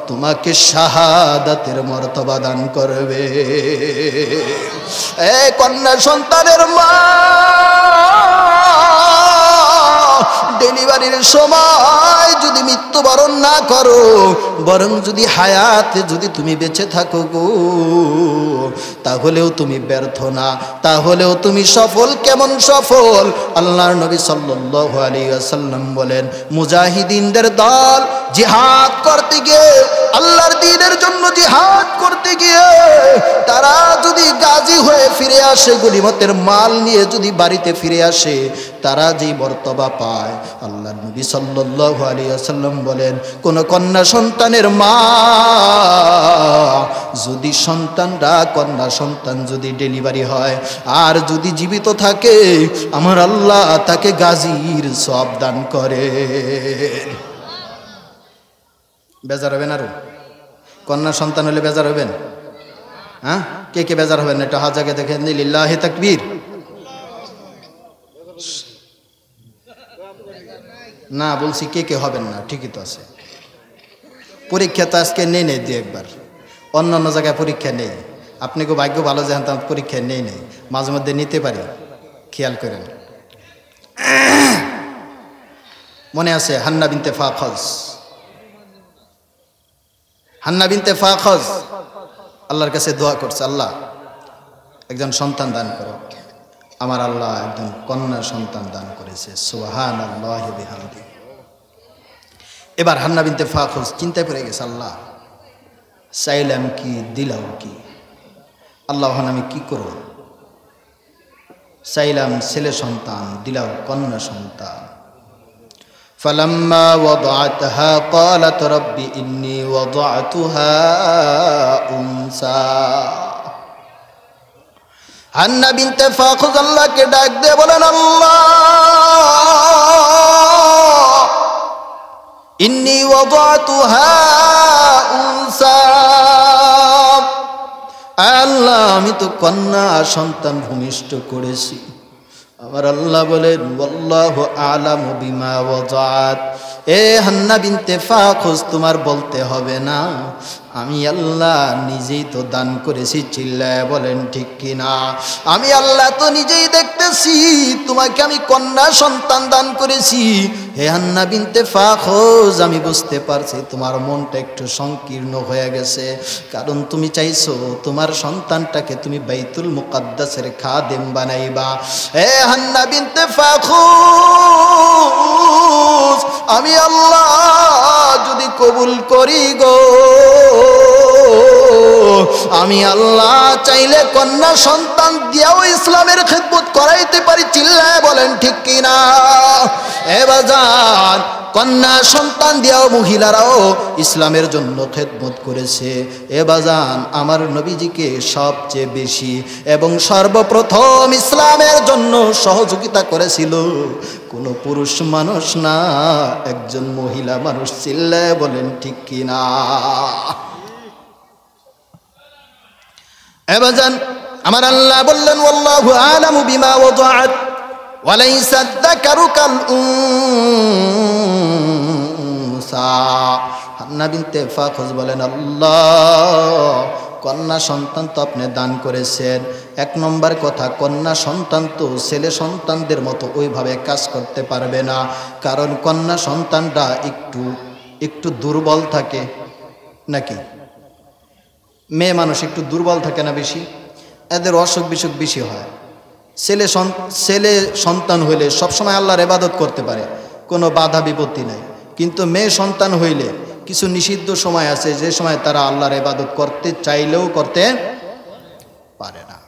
তোমাকে শাহাদাতের মর্তবা দান করবে এই কন্যা সন্তানের মা ডেলিভারির সময় যদি মৃত্যুবরণ না করো, বরং যদি হায়াতে যদি তুমি বেঁচে থাকো গো, তাহলেও তুমি ব্যর্থ না, তাহলেও তুমি সফল। কেমন সফল? আল্লাহর নবী সাল্লাল্লাহু আলাইহি ওয়াসাল্লাম বলেন, মুজাহিদিনদের দল জিহাদ করতে গিয়ে, আল্লাহর দ্বীনের জন্য জিহাদ করতে গিয়ে তারা যদি গাজী হয়ে ফিরে আসে, গনিমতের মাল নিয়ে যদি বাড়িতে ফিরে আসে, তারা যেই মর্তবা পায়, আল্লাহর নবী সাল্লাল্লাহু আলাইহি ওয়াসাল্লাম বলেন, কোন কন্যা সন্তানের মা যদি কন্যা সন্তান যদি ডেলিভারি হয় আর যদি জীবিত থাকে, আমার আল্লাহ তাকে গাজীর সওয়াব দান করে। বেজার হবেন? আরো কন্যা সন্তান হলে বেজার হবেন? হ্যাঁ, কে কে বেজার হবেন? এটা হাজাকে দেখেন, লিল্লাহি তাকবীর। না বলছি কে কে হবেন না, ঠিকই তো আছে। পরীক্ষা তো আজকে নেই দু একবার, অন্য জায়গায় পরীক্ষা নেই। আপনি কেউ ভাগ্য ভালো যে পরীক্ষা নেই, মাঝে মধ্যে নিতে পারি, খেয়াল করেন। মনে আছে হান্না বিনতে ফাখজ আল্লাহর কাছে দোয়া করছে, আল্লাহ একজন সন্তান দান করো। আমার আল্লাহ একজন কন্যা সন্তান দান করেছে, সুবহানাল্লাহি ওয়া বিহামদিহি। এবার হান্না বিনতে ফাখজ চিন্তায় পড়ে গেছে, আল্লাহ চাইলাম কি, দিলাম কি? আল্লাহ আমি কি করব? চাইলাম ছেলে সন্তান, দিলাম কন্যা সন্তান। فلما وضعتها قالت رب إني وضعتها أنثى। হান্না বিনতে ফাখজ আল্লাহকে ডাক দিয়ে বলেন, আল্লাহ ইন্নী ওয়াদাতুহা উনসা, আল্লাহ আমি তো কন্যা সন্তান ভূমিষ্ঠ করেছি। আমার আল্লাহ বলেন, ওয়াল্লাহু আ'লামু বিমা ওয়াদাত। এ হান্না বিনতে ফাখজ, তোমার বলতে হবে না, আমি আল্লাহ নিজেই তো দান করেছি। চিল্লায় বলেন ঠিক কিনা? আমি আল্লাহ তো নিজেই দেখতেছি তোমাকে আমি কন্যা সন্তান দান করেছি। হে হান্না বিনতে ফাখজ, আমি বুঝতে পারছি তোমার মনটা একটু সংকীর্ণ হয়ে গেছে, কারণ তুমি চাইছো তোমার সন্তানটাকে তুমি বাইতুল মুকাদ্দাসের খাদেম বানাইবা। হে হান্না বিনতে ফাখজ, আমি আল্লাহ যদি কবুল করি গো, আমি আল্লাহ চাইলে কন্যা সন্তান দিয়াও ইসলামের খেদমত করাইতে পারি। চিল্লায় বলেন ঠিক কিনা? এবার কন্যা সন্তান দিয়াও মহিলারাও ইসলামের জন্য খেদমত করেছে। এবাজান আমার নবীজিকে সবচেয়ে বেশি এবং সর্বপ্রথম ইসলামের জন্য সহযোগিতা করেছিল কোনো পুরুষ মানুষ না, একজন মহিলা মানুষ। চিল্লায় বলেন ঠিক কিনা? এবাজান আমার আল্লাহ বললেন, ওয়াল্লাহু আ'লামু বিমা ওয়াদাআত ওয়া লাইসা যাকারু কাল উনসা। হান্না বিনতে ফাখজ বলেন, আল্লাহ কন্যা সন্তান তো আপনি দান করেছেন। এক নম্বর কথা, কন্যা সন্তান তো ছেলে সন্তানদের মতো ওইভাবে কাজ করতে পারবে না, কারণ কন্যা সন্তানটা একটু দুর্বল থাকে নাকি? মেয়ে মানুষ একটু দুর্বল থাকে না বেশি, এদের অসুখ বিসুখ বেশি হয়। ছেলে সন্তান হইলে সবসময় আল্লাহর ইবাদত করতে পারে, কোনো বাধা বিপত্তি নাই। কিন্তু মেয়ে সন্তান হইলে কিছু নিষিদ্ধ সময় আছে, যে সময় তারা আল্লাহর ইবাদত করতে চাইলেও করতে পারে না।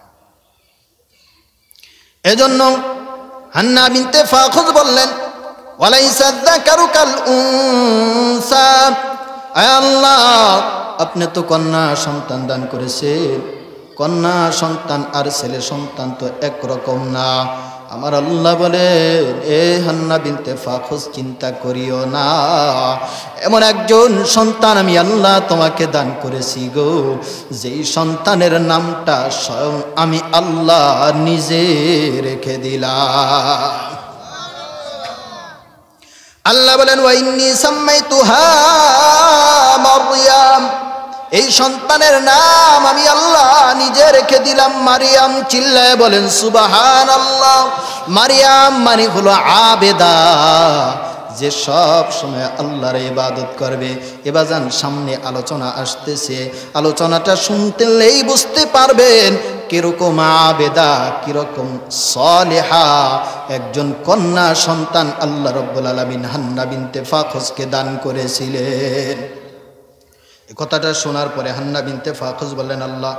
এজন্য হান্না বিনতে ফাখজ বললেন, ওয়ালাইসা যাকারু কাল উনসা, আয় আল্লাহ আপনি তো কন্যা সন্তান দান করেছেন, কন্যা সন্তান আর ছেলে সন্তান তো একরকম না। আমার আল্লাহ বলেন, এ হান্না বিনতে ফাখজ চিন্তা করিও না, এমন একজন সন্তান আমি আল্লাহ তোমাকে দান করেছি গো, যেই সন্তানের নামটা স্বয়ং আমি আল্লাহ নিজে রেখে দিলাম। আল্লাহ বলেন, ওয়া ইন্নী সাম্মাইতুহা মারইয়াম, এই সন্তানের নাম আমি আল্লাহ নিজে রেখে দিলাম মারিয়াম। চিল্লায় বলেন সুবহানাল্লাহ। মারিয়াম মানে হলো আবেদা, যে সব সময় আল্লাহর ইবাদত করবে। এবার যান সামনে আলোচনা আসতেছে, আলোচনাটা শুনতেই বুঝতে পারবেন কিরকম আবেদা, কিরকম সালেহা একজন কন্যা সন্তান আল্লাহ রাব্বুল আলামিন হান্না বিনতে ফাখুজকে দান করেছিলেন। এই কথাটা শোনার পরে হান্না বিনতে ফাখুজ বললেন, আল্লাহ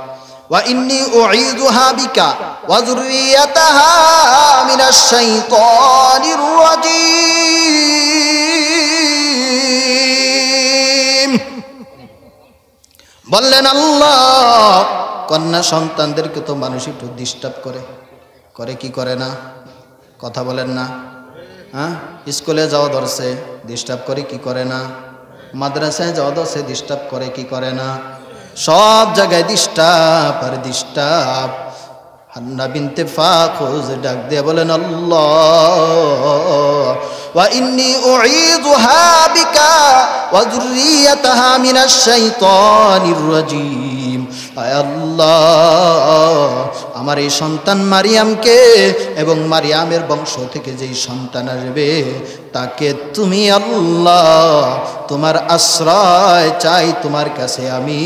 ওয়া ইন্নী উঈযুহা বিকা ওয়া যুররিয়াতাহা মিনাশ শাইতানির রাজীম। বললেন আল্লাহ, কন্যা সন্তানদেরকে তো মানুষ একটু ডিস্টার্ব করে কি করে না? কথা বলেন না? হ্যাঁ, স্কুলে যাওয়া ধরছে ডিস্টার্ব করে কি করে না? মাদ্রাসায় যাওয়া ধরছে ডিস্টার্ব করে কি করে না? সব জায়গায় ডিস্টার্ব আর ডিস্টার্ব। হান্না বিনতে ফাখুজ ডাক দিয়ে বলেন, আল্লাহ ওয়া ইন্নী উঈযুহা বিকা ওয়া যুররিয়াতাহা মিনাশ শাইতানির রাজীম। আয় আল্লাহ, আমার এই সন্তান মারিয়ামকে এবং মারিয়ামের বংশ থেকে যেই সন্তান আসবে তাকে তুমি আল্লাহ তোমার আশ্রয় চাই তোমার কাছে আমি,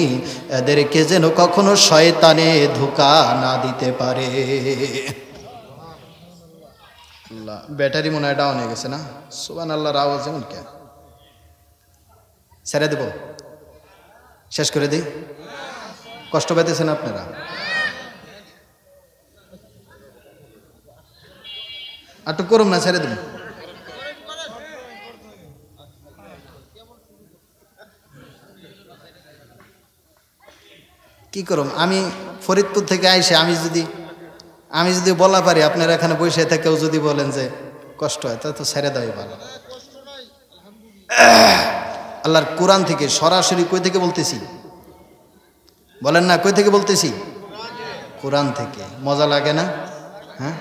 এদেরকে যেন কখনো শয়তানে ধোঁকা না দিতে পারে। আল্লাহ, ব্যাটারি মনে হয় ডাউন হয়ে গেছে না? সুবহানাল্লাহর আওয়াজ যেমন কেন? ছেড়ে দেব, শেষ করে দিই? কষ্ট পেতেছেন আপনারা? একটু করুন না, ছেড়ে দেব। কি করুম, আমি ফরিদপুর থেকে আইসে আমি যদি বলা পারি আপনারা এখানে বসে থেকেও যদি বলেন যে কষ্ট হয়, তাহলে তো ছেড়ে দেওয়াই ভালো। আল্লাহর কোরআন থেকে সরাসরি কই থেকে বলতেছি? বলেন না, কই থেকে বলতেছি? কোরআন থেকে। মজা লাগে না? হ্যাঁ,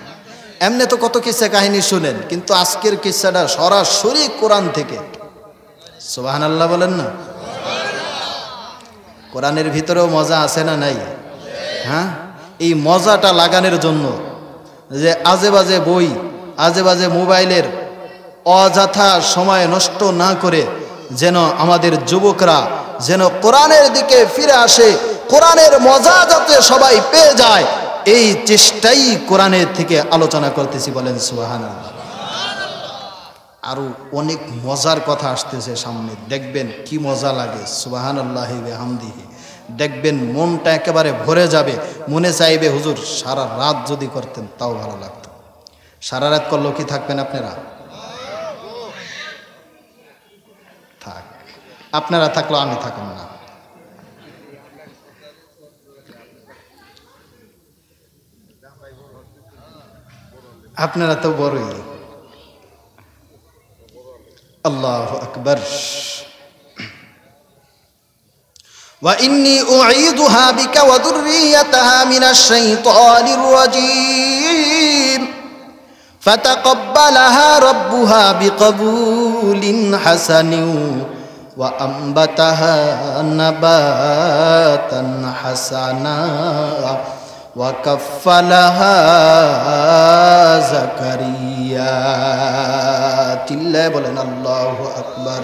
এমনি তো কত কিসসা কাহিনী শুনেন, কিন্তু আজকের কিসসাটা সরাসরি কোরআন থেকে। সুবহানাল্লাহ বলেন না? কোরআনের ভিতরেও মজা আছে না নাই? হ্যাঁ, এই মজাটা লাগানোর জন্য যে আজে বাজে বই, আজে বাজে মোবাইলের অযথা সময় নষ্ট না করে যেন আমাদের যুবকরা যেন কোরআনের দিকে ফিরে আসে, কোরআনের মজা যাতে সবাই পেয়ে যায়, এই চেষ্টাই কোরআনের থেকে আলোচনা করতেছি। বলেন সুবহানাল্লাহ। আরো অনেক মজার কথা আসতেছে সামনে, দেখবেন কি মজা লাগে। সুবহানাল্লাহি ওয়া বিহামদিহি। দেখবেন মনটা একেবারে ভরে যাবে, মনে চাইবে হুজুর সারা রাত যদি করতেন তাও ভালো লাগতো। সারা রাত করলেও কি থাকবেন আপনারা? থাক, আপনারা থাকলেও আমি থাকুন না। আপনারা তো বড়ই। আল্লাহু আকবার। ওয়া ইন্নী উঈযুহা বিকা ওয়া যুররিয়াতাহা মিনাশ শাইতানির রাজীম ফাতাকাব্বালাহা রাব্বুহা বিকবুলিন হাসানিন ওয়া আমবাতাহা নাবাতান হাসানা ওয়া কাফফালাহা যাকারিয়া। চিল্লায় বলেন আল্লাহু আকবার।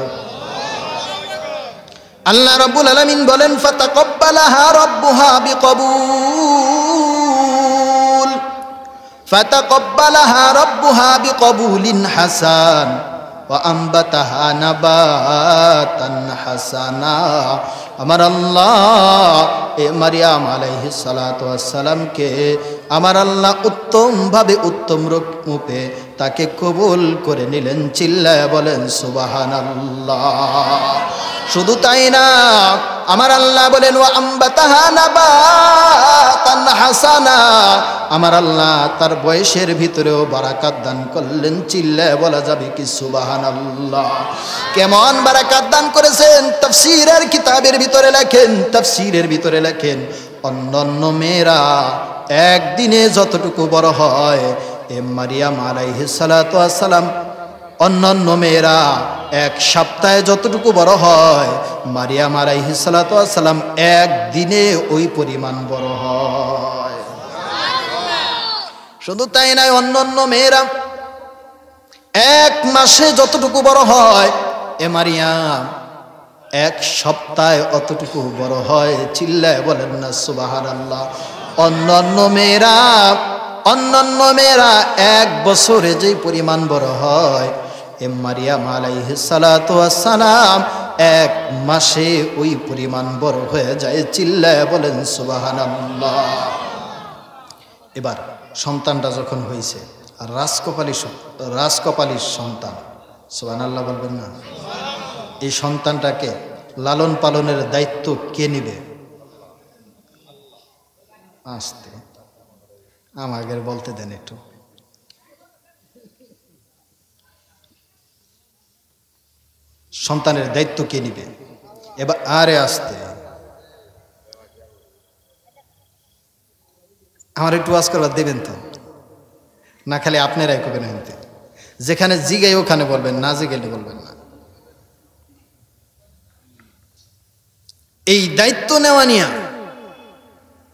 আল্লাহ রাব্বুল আলামিন বলেন ফাতাকাব্বালাহা রাব্বুহা বিকবুল, ফাতাকাব্বালাহা রাব্বুহা বিকবুলিন হাসান ওয়া আমবাতাহা নাবাতান হাসানা। আমার আল্লাহ এ মারিয়াম আলাইহিস সালাতু ওয়াস সালামকে আমার আল্লাহ উত্তমভাবে উত্তম রূপে তাকে কবুল করে নিলেন। চিল্লায় বলেন সুবহানাল্লাহ। শুধু তাই না, আমার আল্লাহ বলেন ওয়া আমবাতাহা নাবাতান হাসানা, আমার আল্লাহ তার বয়সের ভিতরেও বারাকাত দান করলেন। চিল্লায় বলা যাবে কি সুবহানাল্লাহ। কেমন বারাকাত দান করেছেন? তাফসীরের কিতাবের ভিতরে লেখেন, তাফসীরের ভিতরে লেখেন অন্যান্য মেয়েরা একদিনে যতটুকু বড় হয়, এ মারিয়াম আলাইহিস সালাতু ওয়াস সালাম অন্যান্য মেয়েরা এক সপ্তাহে যতটুকু বড় হয়, মারিয়াম আলাইহিস সালাতু ওয়াস সালাম একদিনে ওই পরিমাণ বড় হয়। শুধু তাই নয়, অন্যান্য মেয়েরা 1 মাসে যতটুকু বড় হয় এ মারিয়াম 1 সপ্তাহে অতটুকু বড় হয়। চিল্লায় বলেন না সুবহানাল্লাহ। অন্যান্য মেয়েরা 1 বছরে যেই পরিমাণ বড় হয় এ মারিয়াম আলাইহিস সালাতু ওয়াস সালাম 1 মাসে ওই পরিমাণ বড় হয়ে যায়। চিল্লায় বলেন সুবহানাল্লাহ। এবার সন্তানটা যখন হয়েছে, আর রাজকপালী সন্তান, সুবহানাল্লাহ বলবেন না? এই সন্তানটাকে লালন পালনের দায়িত্ব কে নেবে? আসতে আমাকে বলতে দেন একটু। সন্তানের দায়িত্ব কে নিবে? এবার আরে আসতে আমার একটু ওয়াজ করবার দেবেন তো, না খালি আপনারাই করবেন। হইতে যেখানে জিগাই ওখানে বলবেন, না জিগাইলে বলবেন না। এই দায়িত্ব নেওয়া নিয়ে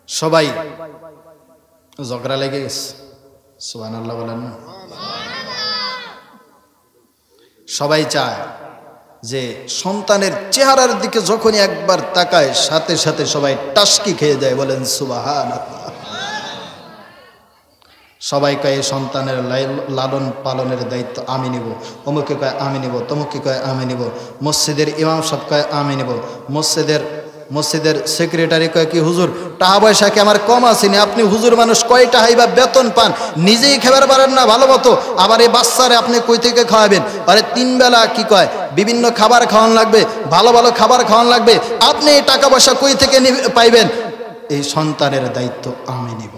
সবাই ঝগড়া লেগে গেছে। সুবহানাল্লাহ বলেন না? সবাই চায় যে সন্তানের চেহারার দিকে যখনই একবার তাকায় সাথে সাথে সবাই টাসকি খেয়ে যায়। বলেন সুবহানাল্লাহ। সবাই কয় সন্তানের লালন পালনের দায়িত্ব আমি নিব, অমুকে কয় আমি নিব, তমুকে কয় আমি নিব, মসজিদের ইমাম সাহেব কয় আমি নিব, মসজিদের সেক্রেটারি কয় কি হুজুর টাকা পয়সা কি আমার কম আসেনি, আপনি হুজুর মানুষ কয় টাকাই বা বেতন পান, নিজেই খাবার পারেন না ভালো মতো, আবার এই বাচ্চারে আপনি কই থেকে খাওয়াবেন? আরে 3 বেলা কি কয় বিভিন্ন খাবার খাওয়ান লাগবে, ভালো ভালো খাবার খাওয়ান লাগবে, আপনি এই টাকা পয়সা কই থেকে পাইবেন? এই সন্তানের দায়িত্ব আমি নিব।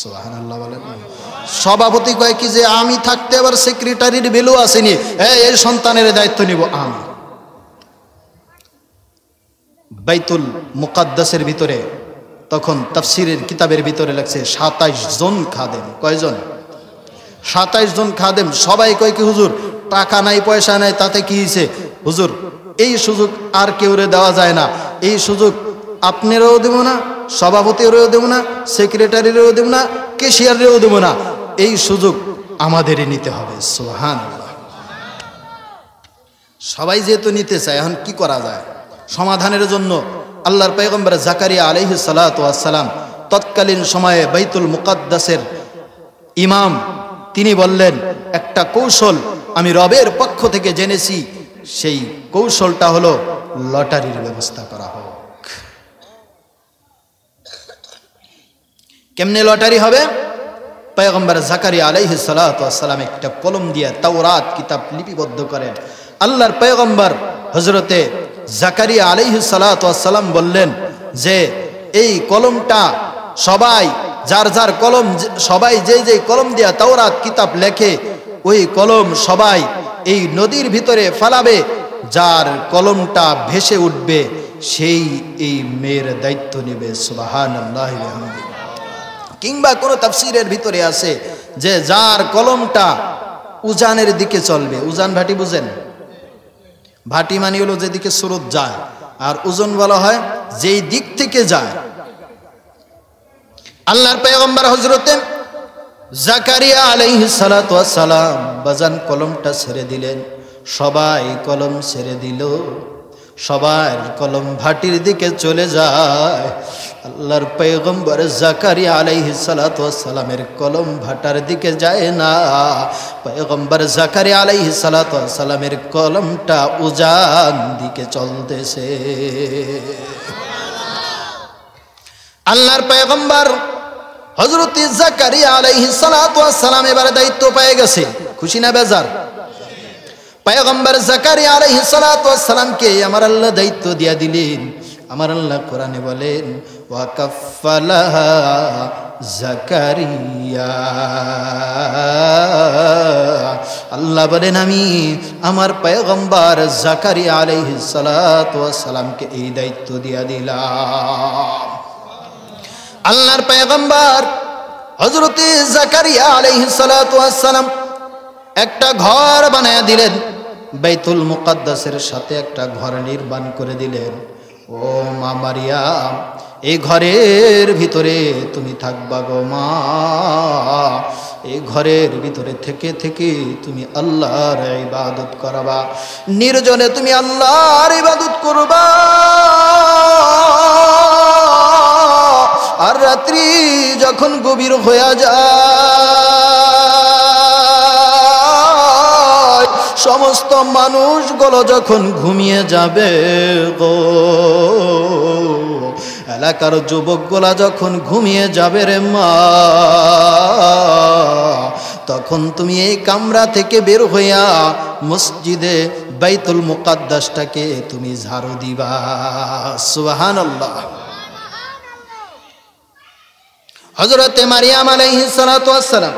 সুবহানাল্লাহ বলেন। সভাপতি কয় কি যে আমি থাকতে আবার সেক্রেটারির ভ্যালু আসেনি, এই সন্তানের দায়িত্ব নিব আমি। বাইতুল মুকাদ্দাসের ভিতরে তখন তাফসীরের কিতাবের ভিতরে লেখছে 27 জন খাদেম। কয়জন? 27 জন খাদেম। সবাই কয় কি হুজুর টাকা নাই পয়সা নাই তাতে কি হয়েছে? হুজুর এই সুযোগ আর কেউরে দেওয়া যায় না, এই সুযোগ আপনারও দেব না, সভাপতিরও দেব না, সেক্রেটারিরও দেব না, ক্যাশিয়ারেরও দেব না, এই সুযোগ আমাদেরই নিতে হবে। সুবহানাল্লাহ। সবাই যেহেতু নিতে চায়, এখন কি করা যায়? সমাধানের জন্য আল্লাহর পয়গম্বর জাকারিয়া আলাইহিস সালাতু ওয়াস সালাম তৎকালীন সময়ে বাইতুল মুকাদ্দাসের ইমাম, তিনি বললেন একটা কৌশল আমি রবের পক্ষ থেকে জেনেছি, সেই কৌশলটা হলো লটারির ব্যবস্থা করা হোক। কেমনে লটারি হবে? পয়গম্বর জাকারিয়া আলাইহিস সালাতু ওয়াস সালাম একটা কলম দিয়ে তাওরাত কিতাব লিপিবদ্ধ করেন। আল্লাহর পয়গম্বর হযরতে জাকারিয়া আলাইহিস সালাতু ওয়াস সালাম বললেন যে এই কলমটা সবাই যার যার কলম, সবাই যে কলম দিয়া তাওরাত কিতাব লেখে ওই কলম সবাই এই নদীর ভিতরে ফেলাবে, যার কলমটা ভেসে উঠবে সেই এই মেয়ের দায়িত্ব নেবে। সুবহানাল্লাহ। কিংবা কোন তাফসীরের ভিতরে আছে যে যার কলমটা উজানের দিকে চলবে, উজান ভাটি বুঝেন? ভাটি মানে হলো যেদিকে স্রোত যায়, আর ওজন বলা হয় যেই দিক থেকে যায়। আল্লাহর পয়গম্বর হযরতে জাকারিয়া আলাইহিস সালাতু ওয়াস সালাম বাজান কলমটা ছেড়ে দিলেন, সবাই কলম ছেড়ে দিল, সবার কলম ভাটির দিকে চলে যায়। আল্লাহর পয়গম্বর জাকারিয়া আলাইহিস সালাতু ওয়াস সালামের কলম ভাটার দিকে যায় না, পয়গম্বর জাকারিয়া আলাইহিস সালাতু ওয়াস সালামের কলমটা উজান দিকে চলতেছে। আল্লাহর পয়গম্বর হযরত জাকারিয়া আলাইহিস সালাতু ওয়াস সালাম এবারে দায়িত্ব পেয়ে গেছে। খুশি না বেজার? পয়গম্বর জাকারিয়া আলাইহিস সালাতু ওয়াস সালামকে আমার আল্লাহ দায়িত্ব দিয়া দিলেন। আমার আল্লাহ কোরআনে বলেন ওয়া কাফফালাহা জাকারিয়া, আল্লাহ বলেন আমি আমার পয়গম্বর জাকারিয়া আলাইহিস সালাতু ওয়াস সালামকে এই দায়িত্ব দিয়া দিলাম। আল্লাহর পয়গম্বর হযরত জাকারিয়া আলাইহিস সালাতু ওয়াস সালাম একটা ঘর বানায়া দিলেন, বাইতুল মুকাদ্দাসের সাথে একটা ঘর নির্মাণ করে দিলেন। ও মা মারিয়াম, এই ঘরের ভিতরে তুমি থাকবা গো মা, এই ঘরের ভিতরে থেকে থেকে তুমি আল্লাহর ইবাদত করবা, নির্জনে তুমি আল্লাহর ইবাদত করবা। আর রাত্রি যখন গভীর হয়ে যায়, সমস্ত মানুষগুলো যখন ঘুমিয়ে যাবে গো, এলাকার যুবকগুলা যখন ঘুমিয়ে যাবে রে মা, তখন তুমি এই কামরা থেকে বের হইয়া মসজিদে বাইতুল মুকাদ্দাসটাকে তুমি ঝাড়ু দিবা। সুবহানাল্লাহ। হযরতে মারিয়াম আলাইহিস সালাতু ওয়াস সালাম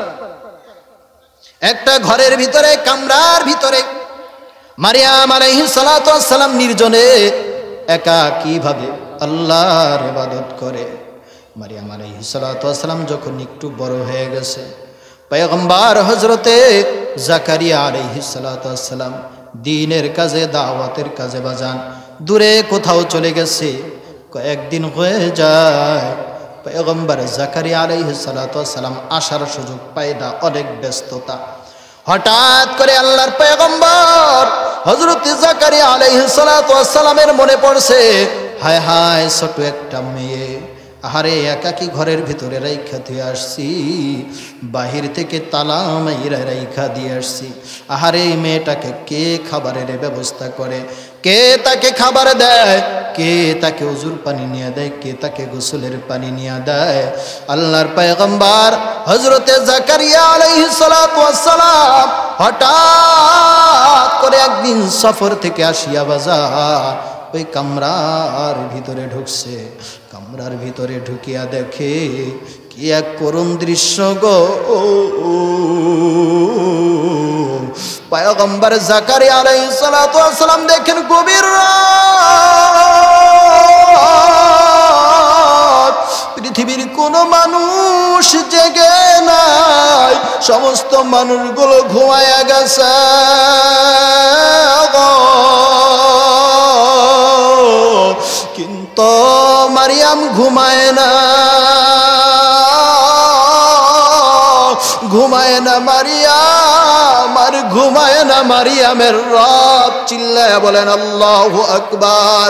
একটা ঘরের ভিতরে, কামরার ভিতরে মারিয়াম আলাইহিস সালাতু ওয়াস সালাম নির্জনে একা কিভাবে আল্লাহর ইবাদত করে। মারিয়াম আলাইহিস সালাতু ওয়াস সালাম যখন একটু বড় হয়ে গেছে, পয়গম্বর হযরতে জাকারিয়া আলাইহিস সালাতু ওয়াস সালাম দ্বীনের কাজে, দাওয়াতের কাজে বাজান দূরে কোথাও চলে গেছে। কয়েকদিন হয়ে যায়, পয়গম্বর জাকারিয়া আলাইহিস সালাতু ওয়াস সালাম আসার সুযোগ পায় না, অনেক ব্যস্ততা। হঠাৎ করে আল্লাহর পয়গম্বর হযরতে জাকারিয়া আলাইহিস সালাতু ওয়াস সালামের মনে পড়ছে, হায় হায় ছোট একটা মেয়ে, আহারে একাকি ঘরের ভিতরে রাইখা দিয়ে আসছি, বাহির থেকে তালা মাইরা রাইখা দিয়ে আসছি। আহারে মেয়েটাকে কে খাবারের ব্যবস্থা করে, কে তাকে খাবার দেয়, কে তাকে ওযুর পানি নিয়ে দেয়, কে তাকে গোসলের পানি নিয়ে দেয়। আল্লাহর পয়গম্বর হযরতে জাকারিয়া আলাইহিস সালাতু ওয়াস সালাম হঠাৎ করে একদিন সফর থেকে আসিয়া বাজার ওই কামরার ভিতরে ঢুকছে। কামরার ভিতরে ঢুকিয়া দেখে কি এক করুণ দৃশ্য গো। পয়গম্বর জাকারিয়া আলাইহিস সালাতু ওয়াস সালাম দেখেন গভীর রাত, পৃথিবীর কোনো মানুষ জেগে নাই, সমস্ত মানুষগুলো ঘুমায়া গেছে। কিন্তু মারিয়াম ঘুমায় না, ঘুমায় না মারিয়াম, আর ঘুমায় না মারিয়ামের রব। চিল্লায়া বলেন আল্লাহু আকবার।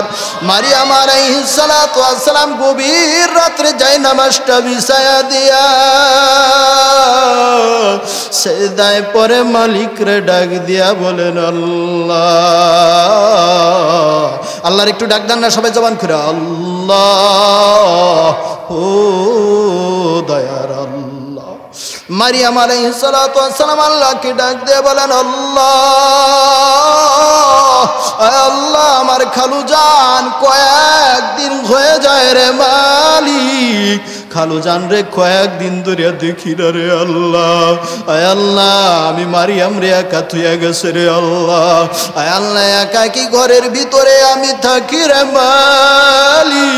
মারিয়াম আলাইহিস সালাতু ওয়াস সালাম গভীর রাত্রে যায় নামাজটা বিছায়া দিয়া সিজদায় পড়ে মালিকরে ডাক দিয়া বলেন আল্লাহ। আল্লাহর একটু ডাক দেন না সবাই জবান করে, আল্লাহ ও দয়ার আল্লাহ। মারিয়াম আলাইহিস সালাতু ওয়াস সালাম আল্লাহকে ডাক দিয়ে বলেন আল্লাহ, আল্লাহ আমার খালু জান কয়েকদিন হয়ে যায় রে মালিক, খালু জান রে কয়েকদিন ধরে দেখি না রে আল্লাহ। আয় আল্লাহ আমি মারিয়াম রে একা থুয়া গেছে রে আল্লাহ। আয় আল্লাহ একাকি ঘরের ভিতরে আমি থাকি রে মালিক।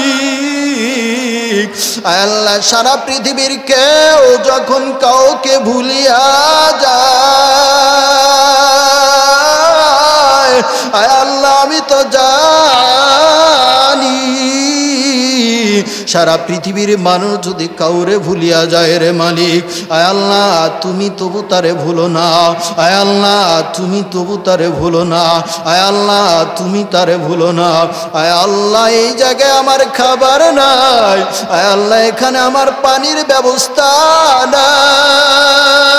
আয় আল্লাহ সারা পৃথিবীর কেউ যখন কাউকে ভুলিয়া যায়, আয় আল্লাহ আমি তো জানি সারা পৃথিবীর মানুষ যদি কাউরে ভুলিয়া যায় রে মালিক, আয় আল্লাহ তুমি তবু তারে ভুলো না। আয় আল্লাহ তুমি তবু তারে ভুলো না। আয় আল্লাহ তুমি তারে ভুলো না। আয় আল্লাহ এই জায়গায় আমার খাবার নাই, আয় আল্লাহ এখানে আমার পানির ব্যবস্থা নাই,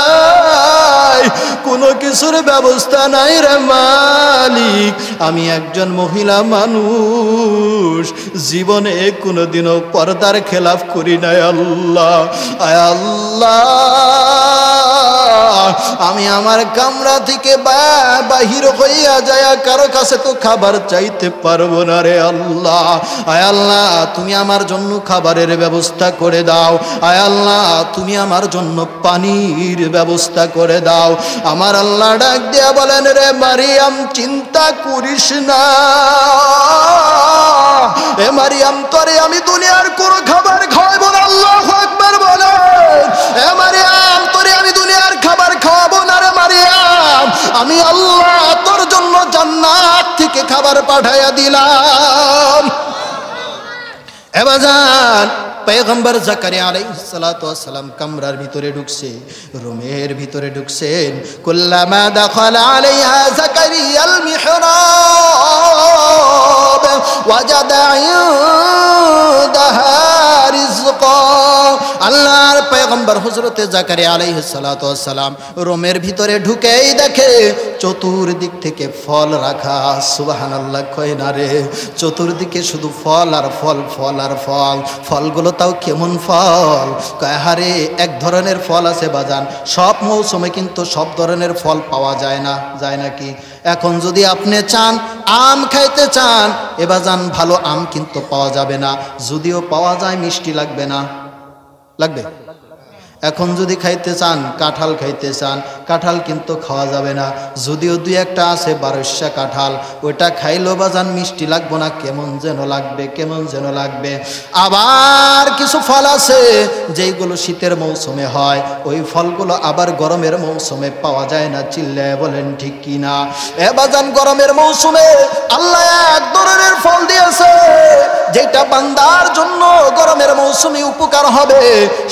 কোনো কিছুর ব্যবস্থা নাই রে মালিক। আমি একজন মহিলা মানুষ, জীবনে কোনোদিনও পর্দার খেলাফ করি নাই আল্লাহ। আয় আল্লাহ আমি আমার কামরা থেকে বাহির হইয়া যায় কারো কাছে তো খাবার চাইতে পারবো না রে আল্লাহ। আয় আল্লাহ তুমি আমার জন্য খাবারের ব্যবস্থা করে দাও। আয় আল্লাহ তুমি আমার জন্য পানির ব্যবস্থা করে দাও। আমার আল্লাহ ডাক দিয়া বলেন রে মারিয়াম চিন্তা করিস না, এ মারিয়াম তোরে আমি দুনিয়ার কোন খাবার খাওয়াবো না। আল্লাহু আকবার বলেন। এ মারিয়াম তোরে আমি দুনিয়ার খাবার খাওয়াবো না রে মারিয়াম, আমি আল্লাহ তোর জন্য জান্নাত থেকে খাবার পাঠাইয়া দিলাম। এবাজান পয়গম্বর জাকারিয়া আলাইহিস সালাতু ওয়াস সালাম কামরার ভিতরে ঢুকছে, রুমের ভিতরে ঢুকছেন। কুল্লামা দাখালা আলাইহা জাকারিয়াল মিহরাব ওয়াজাদা ইনদাহা রিজকা। আল্লাহর পয়গম্বর হযরতে জাকারিয়া আলাইহিস সালাতু ওয়াস সালাম রুমের ভিতরে ঢুকেই দেখে চতুর্দিক থেকে ফল রাখা। সুবহানাল্লাহ, কয় না রে, চতুর্দিকে শুধু ফল আর ফল, ফল আর ফল। ফলগুলো তাও কেমন ফল? কয় হারে, এক ধরনের ফল আছে বাজান, সব মৌসুমে কিন্তু সব ধরনের ফল পাওয়া যায় না, যায় নাকি? এখন যদি আপনি চান আম খাইতে চান, এ বাজান ভালো আম কিন্তু পাওয়া যাবে না, যদিও পাওয়া যায় মিষ্টি লাগবে না, লাগবে? এখন যদি খাইতে চান, কাঁঠাল খাইতে চান, কাঁঠাল কিন্তু খাওয়া যাবে না, যদিও দুই একটা আছে বারোশা কাঁঠাল, ওইটা খাইলেও বাজান মিষ্টি লাগবো না, কেমন যেন লাগবে, কেমন যেন লাগবে। আবার কিছু ফল আছে যেইগুলো শীতের মৌসুমে হয়, ওই ফলগুলো আবার গরমের মৌসুমে পাওয়া যায় না। চিল্লায় বলেন ঠিক কি না? এ বাজান, গরমের মৌসুমে আল্লাহ এক ধরনের ফল দিয়েছে যেটা বান্দার জন্য গরমের মৌসুমে উপকার হবে,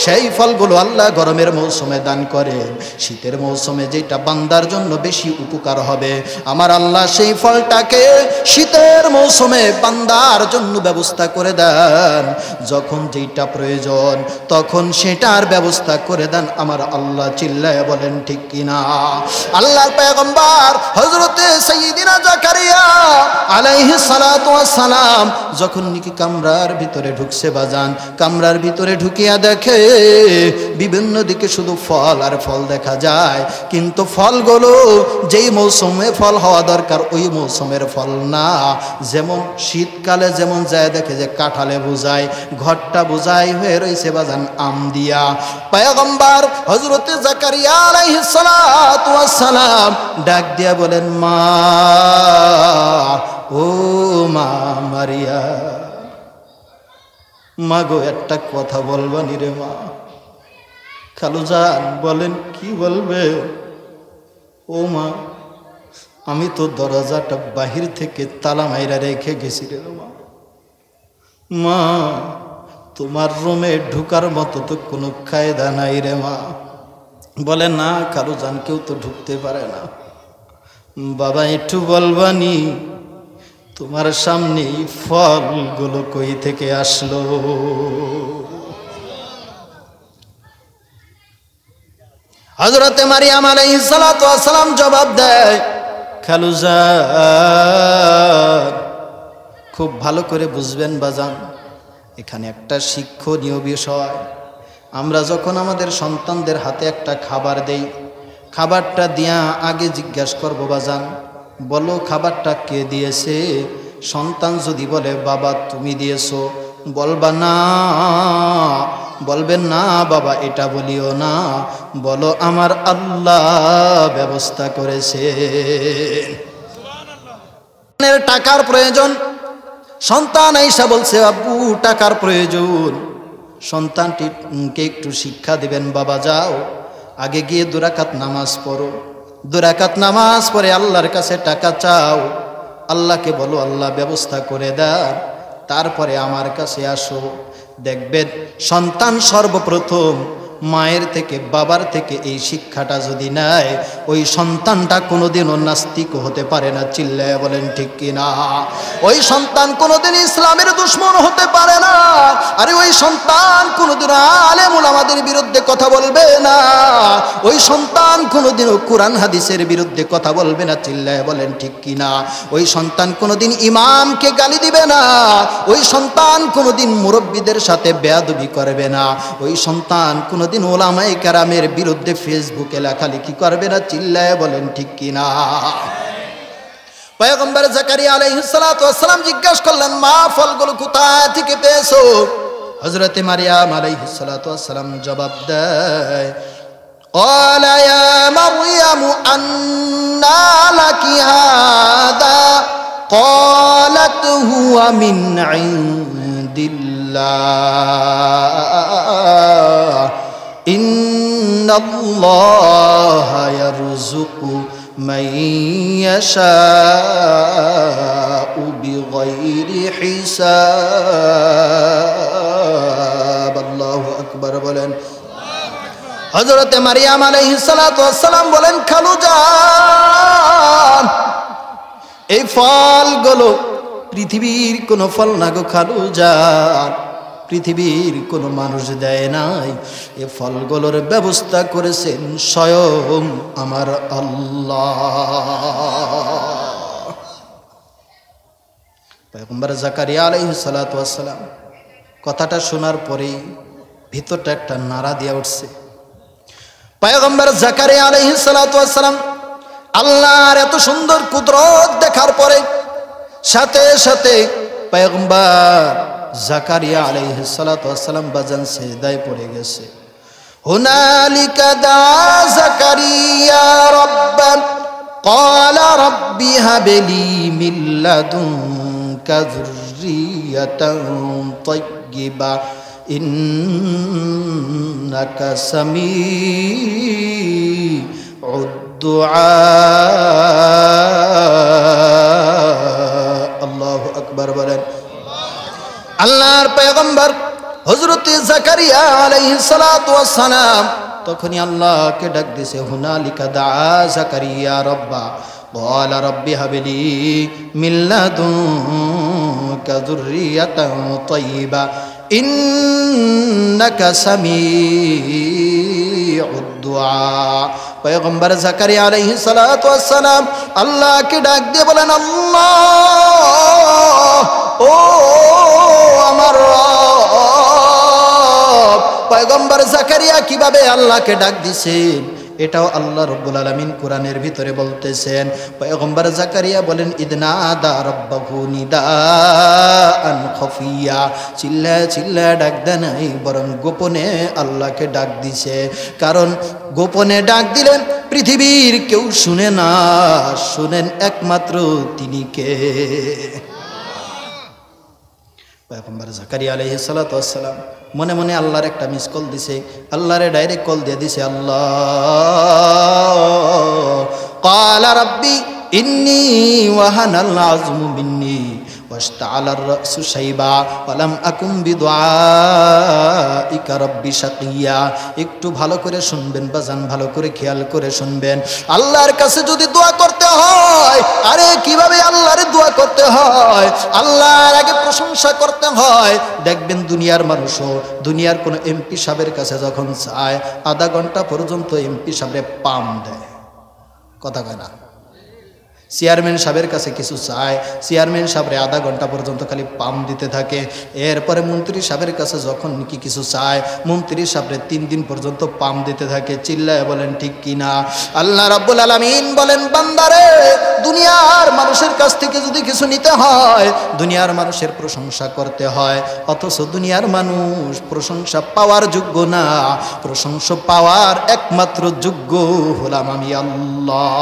সেই ফলগুলো আল্লাহ গরমের মৌসুমে দান করেন। শীতের মৌসুমে যেটা বান্দার জন্য বেশি উপকার হবে, আমার আল্লাহ সেই ফলটাকে শীতের মৌসুমে বান্দার জন্য ব্যবস্থা করে দেন। যখন যেটা প্রয়োজন তখন সেটার ব্যবস্থা করে দেন আমার আল্লাহ। চিল্লায় বলেন ঠিক কিনা? আল্লাহর পয়গম্বর হযরতে সাইয়্যিদিনা জাকারিয়া আলাইহিস সালাতু ওয়াস সালাম যখন নাকি কামরার ভিতরে ঢুকছে বাজান, কামরার ভিতরে ঢুকিয়া দেখে বিভিন্ন দিকে শুধু ফল আর ফল দেখা যায়, কিন্তু ফলগুলো যেই মৌসুমে ফল হওয়া দরকার ওই মৌসুমের ফল না। যেমন শীতকালে যেমন যায় দেখে যে কাঁঠালে বোঝায়, ঘরটা বোঝাই হয়ে রয়েছে বাজান আম দিয়া। পয়গম্বর হযরতে জাকারিয়া আলাইহিস সালাতু ওয়াস সালাম ডাক দিয়া বলেন, মা, ও মা মারিয়া, মা গো, একটা কথা বলবানি রে মা। খালুজান বলেন, কি বলবে? ও মা, আমি তো দরজাটা বাহির থেকে তালা মাইরা রেখে গেছি রে মা। মা, তোমার রুমে ঢুকার মতো তো কোনো কায়দা নাই রে মা। বলে, না খালুজান, কেউ তো ঢুকতে পারে না। বাবা, একটু বলবানি তোমার সামনে ফলগুলো কই থেকে আসলো? হযরতে মারিয়াম আলাইহিস সালাতু ওয়াস সালাম জবাব দেয়, খালুজান, খুব ভালো করে বুঝবেন বাজান, এখানে একটা শিক্ষণীয় বিষয়। আমরা যখন আমাদের সন্তানদের হাতে একটা খাবার দেই, খাবারটা দিয়া আগে জিজ্ঞাসা করবো বাজান, বলো খাবারটা কে দিয়েছে? সন্তান যদি বলে বাবা তুমি দিয়েছো, বলবা না, বলবেন না বাবা এটা বলিও না, বলো আমার আল্লাহ ব্যবস্থা করেছে। টাকার প্রয়োজন, সন্তান আইসা বলছে আব্বু টাকার প্রয়োজন। সন্তানটিকে একটু শিক্ষা দিবেন, বাবা যাও আগে গিয়ে 2 রাকাত নামাজ পড়ো, 2 রাকাত নামাজ পড়ে আল্লাহর কাছে টাকা চাও, আল্লাহকে বলো আল্লাহ ব্যবস্থা করে দেন, তারপরে আমার কাছে আসো। দেখবেন সন্তান সর্বপ্রথম মায়ের থেকে বাবার থেকে এই শিক্ষাটা যদি নেয়, ওই সন্তানটা কোনোদিনও নাস্তিক হতে পারে না। চিল্লায় বলেন ঠিক কিনা? ওই সন্তান কোনোদিন ইসলামের দুশমন হতে পারে না। আরে ওই সন্তান কোনোদিন আলেম উলামাদের বিরুদ্ধে কথা বলবে না, ওই সন্তান কোনোদিনও কোরআন হাদিসের বিরুদ্ধে কথা বলবে না। চিল্লায় বলেন ঠিক কিনা? ওই সন্তান কোনোদিন ইমামকে গালি দিবে না, ওই সন্তান কোনোদিন মুরব্বীদের সাথে বেয়াদবি করবে না, ওই সন্তান কোনোদিন ওলামায়ে কেরামের বিরুদ্ধে ফেসবুকে লেখালেখি করবে না। চিল্লায় বলেন ঠিক কিনা? পয়গম্বর জাকারিয়া আলাইহিস সালাতু ওয়াস সালাম জিজ্ঞাসা করলেন, মা ফলগুলো কোথা থেকে পেয়েছো? হযরতে মারিয়াম আলাইহিস সালাতু ওয়াস সালাম জবাব দেয়, قال يا مريم أنى لك هذا قالت هو من عند الله إن الله يرزق من يشاء بغير حساب। হযরতে মারিয়াম আলাইহিস সালাতু ওয়াস সালাম বলেন, খালুজান, এই ফলগুলো পৃথিবীর কোনো ফল না গো খালুজান, পৃথিবীর কোনো মানুষ দেয় নাই, এই ফলগুলোর ব্যবস্থা করেছেন স্বয়ং আমার আল্লাহ। পয়গম্বর জাকারিয়া আলাইহিস সালাতু ওয়াস সালাম কথাটা শোনার পরেই ভিতরটা একটা নাড়া দিয়ে উঠছে। পয়গম্বর জাকারিয়া আলাইহিস সালাতু ওয়াস সালাম আল্লাহর এত সুন্দর কুদরত দেখার পরে সাথে সাথে পয়গম্বর জাকারিয়া আলাইহিস সালাতু ওয়াস সালাম বাজান সিজদায় পড়ে গেছে। হুনালিকা দা জাকারিয়া রাব্বান ক্বালা রাব্বি হাবলি মিন লাদুনকা যুররিয়াতান তাইয়্যিবা ইন্নাকা সামিউদ দুআ। আল্লাহু আকবার বলেন। আল্লাহর পয়গম্বর হযরত জাকারিয়া আলাইহিস সালাতু ওয়াস সালাম তখনই আল্লাহকে ডাক দিয়েছে। হুনালিকা দা জাকারিয়া রাব্বা ক্বালা রাব্বি হাবলি মিন লাদুনকা যুররিয়াতান তাইয়্যিবা ইন্নাকা সামিউদ দুআ। পয়গম্বর জাকারিয়া আলাইহিস সালাতু ওয়াস সালাম আল্লাহকে ডাক দিয়ে বলেন, আল্লাহ, ও আমার রব। পয়গম্বর জাকারিয়া কিভাবে আল্লাহকে ডাক দিছেন এটাও আল্লাহ রাব্বুল আলামিন কোরআনের ভিতরে বলতেছেন। পয়গম্বর জাকারিয়া বলেন, ইদনাদা রাব্বাহু নিদাআন খাফিয়া, চিল্লায় চিল্লায় ডাক দেন নাই, বরং গোপনে আল্লাহকে ডাক দিছে। কারণ গোপনে ডাক দিলেন পৃথিবীর কেউ শুনে না, শুনেন একমাত্র তিনি কে? পয়গম্বর জাকারিয়া আলাইহিস সালাতু ওয়াস সালাম মনে মনে আল্লাহর একটা মিস কল দিছে, আল্লাহরে ডাইরেক্ট কল দিয়ে দিছে। আল্লাহ ক্বালা রাব্বি ইন্নী ওয়াহানাল আযমু মিন্নী ওয়াশতাআলার রাসু শাইবা ওয়া লাম আকুম বিদুআইকা রাব্বি শাকিয়া। একটু ভালো করে শুনবেন বাজান, ভালো করে খেয়াল করে শুনবেন। আল্লাহর কাছে যদি দোয়া করতে হয়, আরে কিভাবে আল্লাহরে দোয়া করতে হয়, আল্লাহর আগে প্রশংসা করতে হয়। দেখবেন দুনিয়ার মানুষও দুনিয়ার কোন এমপি সাহেবের কাছে যখন চায় আধা ঘন্টা পর্যন্ত এমপি সাহেবরে পাম দেয়, কথা কয় না। চেয়ারম্যান সাহেবের কাছে কিছু চায়, চেয়ারম্যান সাহেবরে আধা ঘন্টা পর্যন্ত খালি পাম দিতে থাকে। এরপরে মন্ত্রী সাহেবের কাছে যখন নাকি কিছু চায়, মন্ত্রী সাহেবরে 3 দিন পর্যন্ত পাম দিতে থাকে। চিল্লায় বলেন ঠিক কিনা? আল্লাহ রাব্বুল আলামিন বলেন, বান্দারে, দুনিয়ার মানুষের কাছ থেকে যদি কিছু নিতে হয়, দুনিয়ার মানুষের প্রশংসা করতে হয়, অথচ দুনিয়ার মানুষ প্রশংসা পাওয়ার যোগ্য না। প্রশংসা পাওয়ার একমাত্র যোগ্য হলাম আমি আল্লাহ।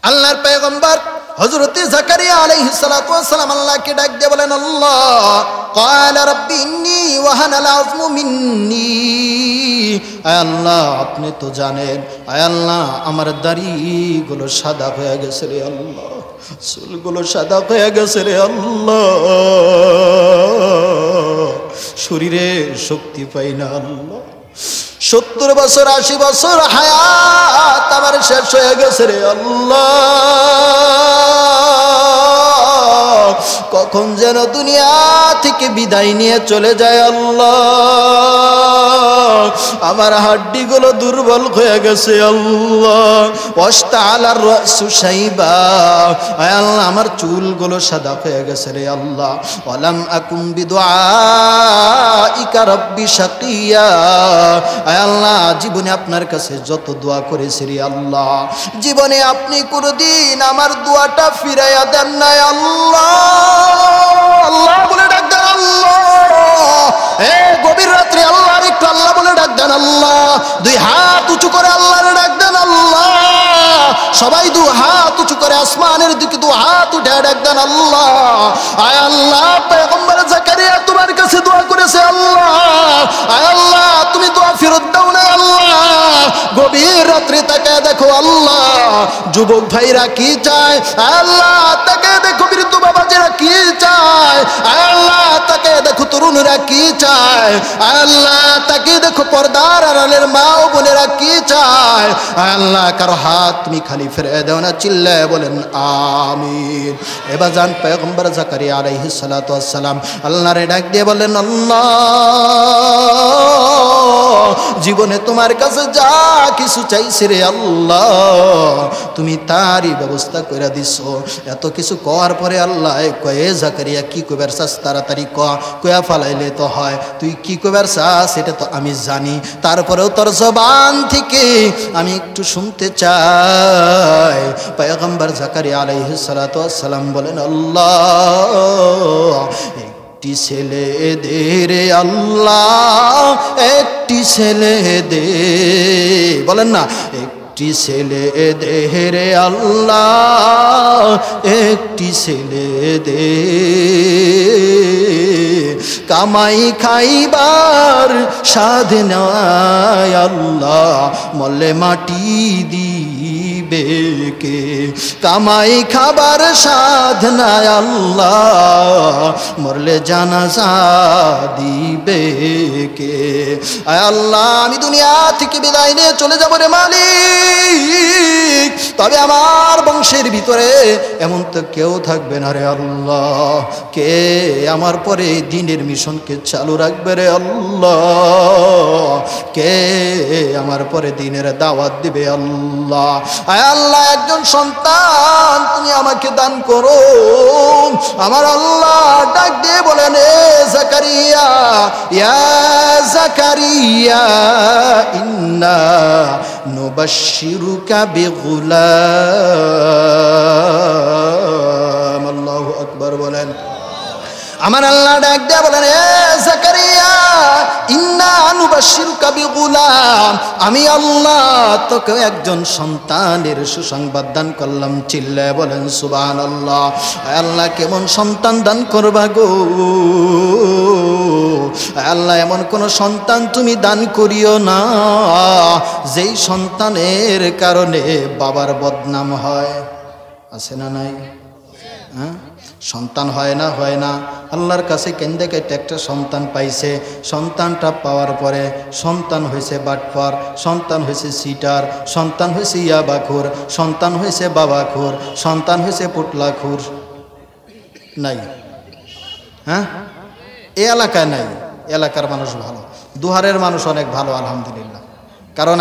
আল্লাহর পয়গম্বর হযরত জাকারিয়া আলাইহিস সালাতু ওয়াস সালাম আল্লাহকে ডাক দিয়ে বলেন, আল্লাহ ক্বালা রাব্বি ইন্নী ওয়াহানাল আযমু মিন্নী। আয় আল্লাহ, আপনি তো জানেন, আয় আল্লাহ, আমার দাড়িগুলো সাদা হয়ে গেছে রে আল্লাহ, চুলগুলো সাদা হয়ে গেছে রে আল্লাহ, শরীরে শক্তি পাই না আল্লাহ, 70 বছর 80 বছর হায়াত আমার শেষ হয়ে গেছে রে আল্লাহ। কখন যেন দুনিয়া থেকে বিদায় নিয়ে চলে যায় আল্লাহ। আমার হাড্ডিগুলো দুর্বল হয়ে গেছে আল্লাহ। ওয়াশতাআলার রাসু শাইবা, আয় আল্লাহ, আমার চুলগুলো সাদা হয়ে গেছে রে আল্লাহ। ওয়ালাম আকুম বিদুআইকা রাব্বি শাকিয়া, আয় আল্লাহ, জীবনে আপনার কাছে যত দোয়া করেছি রে আল্লাহ, জীবনে আপনি কোনদিন আমার দোয়াটা ফিরাইয়া দেন নাই আল্লাহ। আল্লাহ বলে ডাক দেন আল্লাহ। গভীর রাত্রে আল্লাহর একটু আল্লাহ বলে ডাক দেন আল্লাহ। 2 হাত উঁচু করে আল্লাহরে ডাক দেন আল্লাহ। সবাই 2 হাত উঁচু করে আসমানের দিকে 2 হাত উঠে ডাক দেন আল্লাহ। আয় আল্লাহ, পয়গম্বর জাকারিয়া তোমার কাছে দোয়া করেছে আল্লাহ। আয় আল্লাহ, তুমি দোয়া ফেরত দাও না আল্লাহ। গভীর রাত্রে স্ত্রী তাকে দেখো আল্লাহ, যুবক ভাইরা কি চায় আল্লাহ, তাকে দেখো বৃদ্ধ বাবাজিরা কি চায় আল্লাহ, তাকে দেখো তরুণরা কি চায় আল্লাহ, তাকে দেখো পর্দার আড়ালের মা ও বোনেরা কি চায় আল্লাহ। কারো হাত তুমি খালি ফিরে দাও না, চিল্লায় বলেন আমিন। এবার যান পয়গম্বর জাকারিয়া আলাইহিস সালাতু ওয়াস সালাম আল্লাহরে ডাক দিয়ে বলেন আল্লাহ, জীবনে তোমার কাছে যা কিছু চাইছি রে আল্লাহ, তুমি তারই ব্যবস্থা করে দিছো। এত কিছু কওয়ার পরে আল্লাহ কয়ে জাকারিয়া কি কইবার চাস তাড়াতাড়ি কয়া ফালাইলে তো হয়, তুই কি কইবার চাস সেটা তো আমি জানি, তারপরেও তোর জবান থেকে আমি একটু শুনতে চাই। পয়গম্বর জাকারিয়া আলাইহিস সালাতু ওয়াস সালাম বলেন আল্লাহ, একটি ছেলে দে রে আল্লাহ, একটি ছেলে দে, বলেন না একটি ছেলে দে রে আল্লাহ, একটি ছেলে দে, কামাই খাইবার সাধনায় আল্লাহ, মলে মাটি দিবে কে, কামাই খাবার সাধনায় আল্লাহ, মরলে জানাজা দিবে কে। আয় আল্লাহ, আমি দুনিয়া থেকে বিদায় নিয়ে চলে যাব রে মালিক, তবে আমার বংশের ভিতরে এমন তো কেউ থাকবে না রে আল্লাহ, কে আমার পরে দ্বীনের মিশনকে চালু রাখবে রে আল্লাহ, কে আমার পরে দ্বীনের দাওয়াত দিবে আল্লাহ। আয় আল্লাহ, একজন সন্তান তুমি আমাকে দান করো। আমার আল্লাহ ডাক দিয়ে বলেন এ জাকারিয়া, ইয়া জাকারিয়া ইন্না নুবাশশিরুকা বিগুলাম। আল্লাহু আকবার বলেন। আমার আল্লাহ ডাক দিয়ে বলেন এ জাকারিয়া ইন্না নুবাশশিরুকা বিগুলাম, আমি আল্লাহ তোকে একজন সন্তানের সুসংবাদ দান করলাম। চিল্লায় বলেন সুবহানাল্লাহ। আল্লাহ কেমন সন্তান দান করবা গো আল্লাহ, এমন কোন সন্তান তুমি দান করিও না যেই সন্তানের কারণে বাবার বদনাম হয়। আছে না নাই? হ্যাঁ, সন্তান হয় না হয় না, আল্লাহর কাছে কেন্দ্রে কেটে একটা সন্তান পাইছে, সন্তানটা পাওয়ার পরে সন্তান হয়েছে বাটপার, সন্তান হয়েছে সিটার, সন্তান হয়েছে ইয়াবাখুর, সন্তান হয়েছে বাবাখুর, সন্তান হয়েছে পুটলাখুর। নাই? হ্যাঁ, এ এলাকায় নাই, এলাকার মানুষ ভালো, দুহারের মানুষ অনেক ভালো আলহামদুলিল্লাহ। কারণ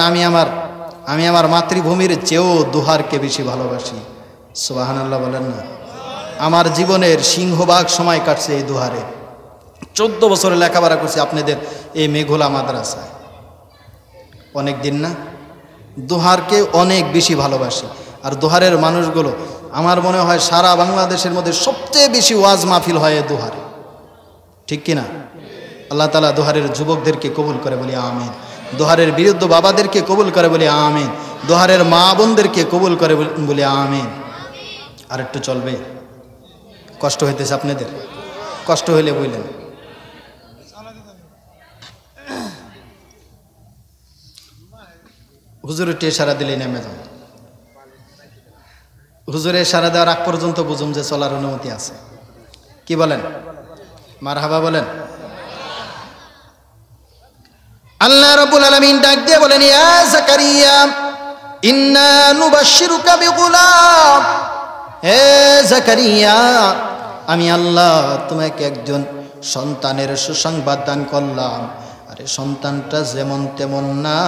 আমি আমার মাতৃভূমির চেয়েও দুহারকে বেশি ভালোবাসি। সুবহানাল্লাহ বলেন না। আমার জীবনের সিংহভাগ সময় কাটছে এই দুহারে। 14 বছরে লেখাপড়া করছি আপনাদের এই মেঘোলা মাদ্রাসায়। অনেক দিন না? দুহারকে অনেক বেশি ভালোবাসি। আর দুহারের মানুষগুলো আমার মনে হয় সারা বাংলাদেশের মধ্যে সবচেয়ে বেশি ওয়াজ মাহফিল হয় এই দুহারে, ঠিক কিনা? আল্লাহ তাআলা দুহারের যুবকদেরকে কবুল করে বলি আমিন, দুহারের বিরুদ্ধ বাবাদেরকে কবুল করে বলি আমিন, দুহারের মা বোনদেরকে কবুল করে বলি আমিন। আর একটু চলবে? কষ্ট হইতেছে আপনাদের? কষ্ট হইলে বললেন। হুজুরের টে সারা দিলেই নেমে যান। হুজুরের সারা দেওয়ার আগ পর্যন্ত বুঝুম যে চলার অনুমতি আছে। কি বলেন? মারহাবা বলেন। আল্লাহ রাব্বুল আলামিন ডাক দিয়ে বলেন ইয়া জাকারিয়া ইন্না নুবাশশিরুকা বিগুলাম, হে জাকারিয়া আমি আল্লাহ তোমাকে একজন সন্তানের সুসংবাদ দান করলাম। আরে সন্তানটা যেমন তেমন না,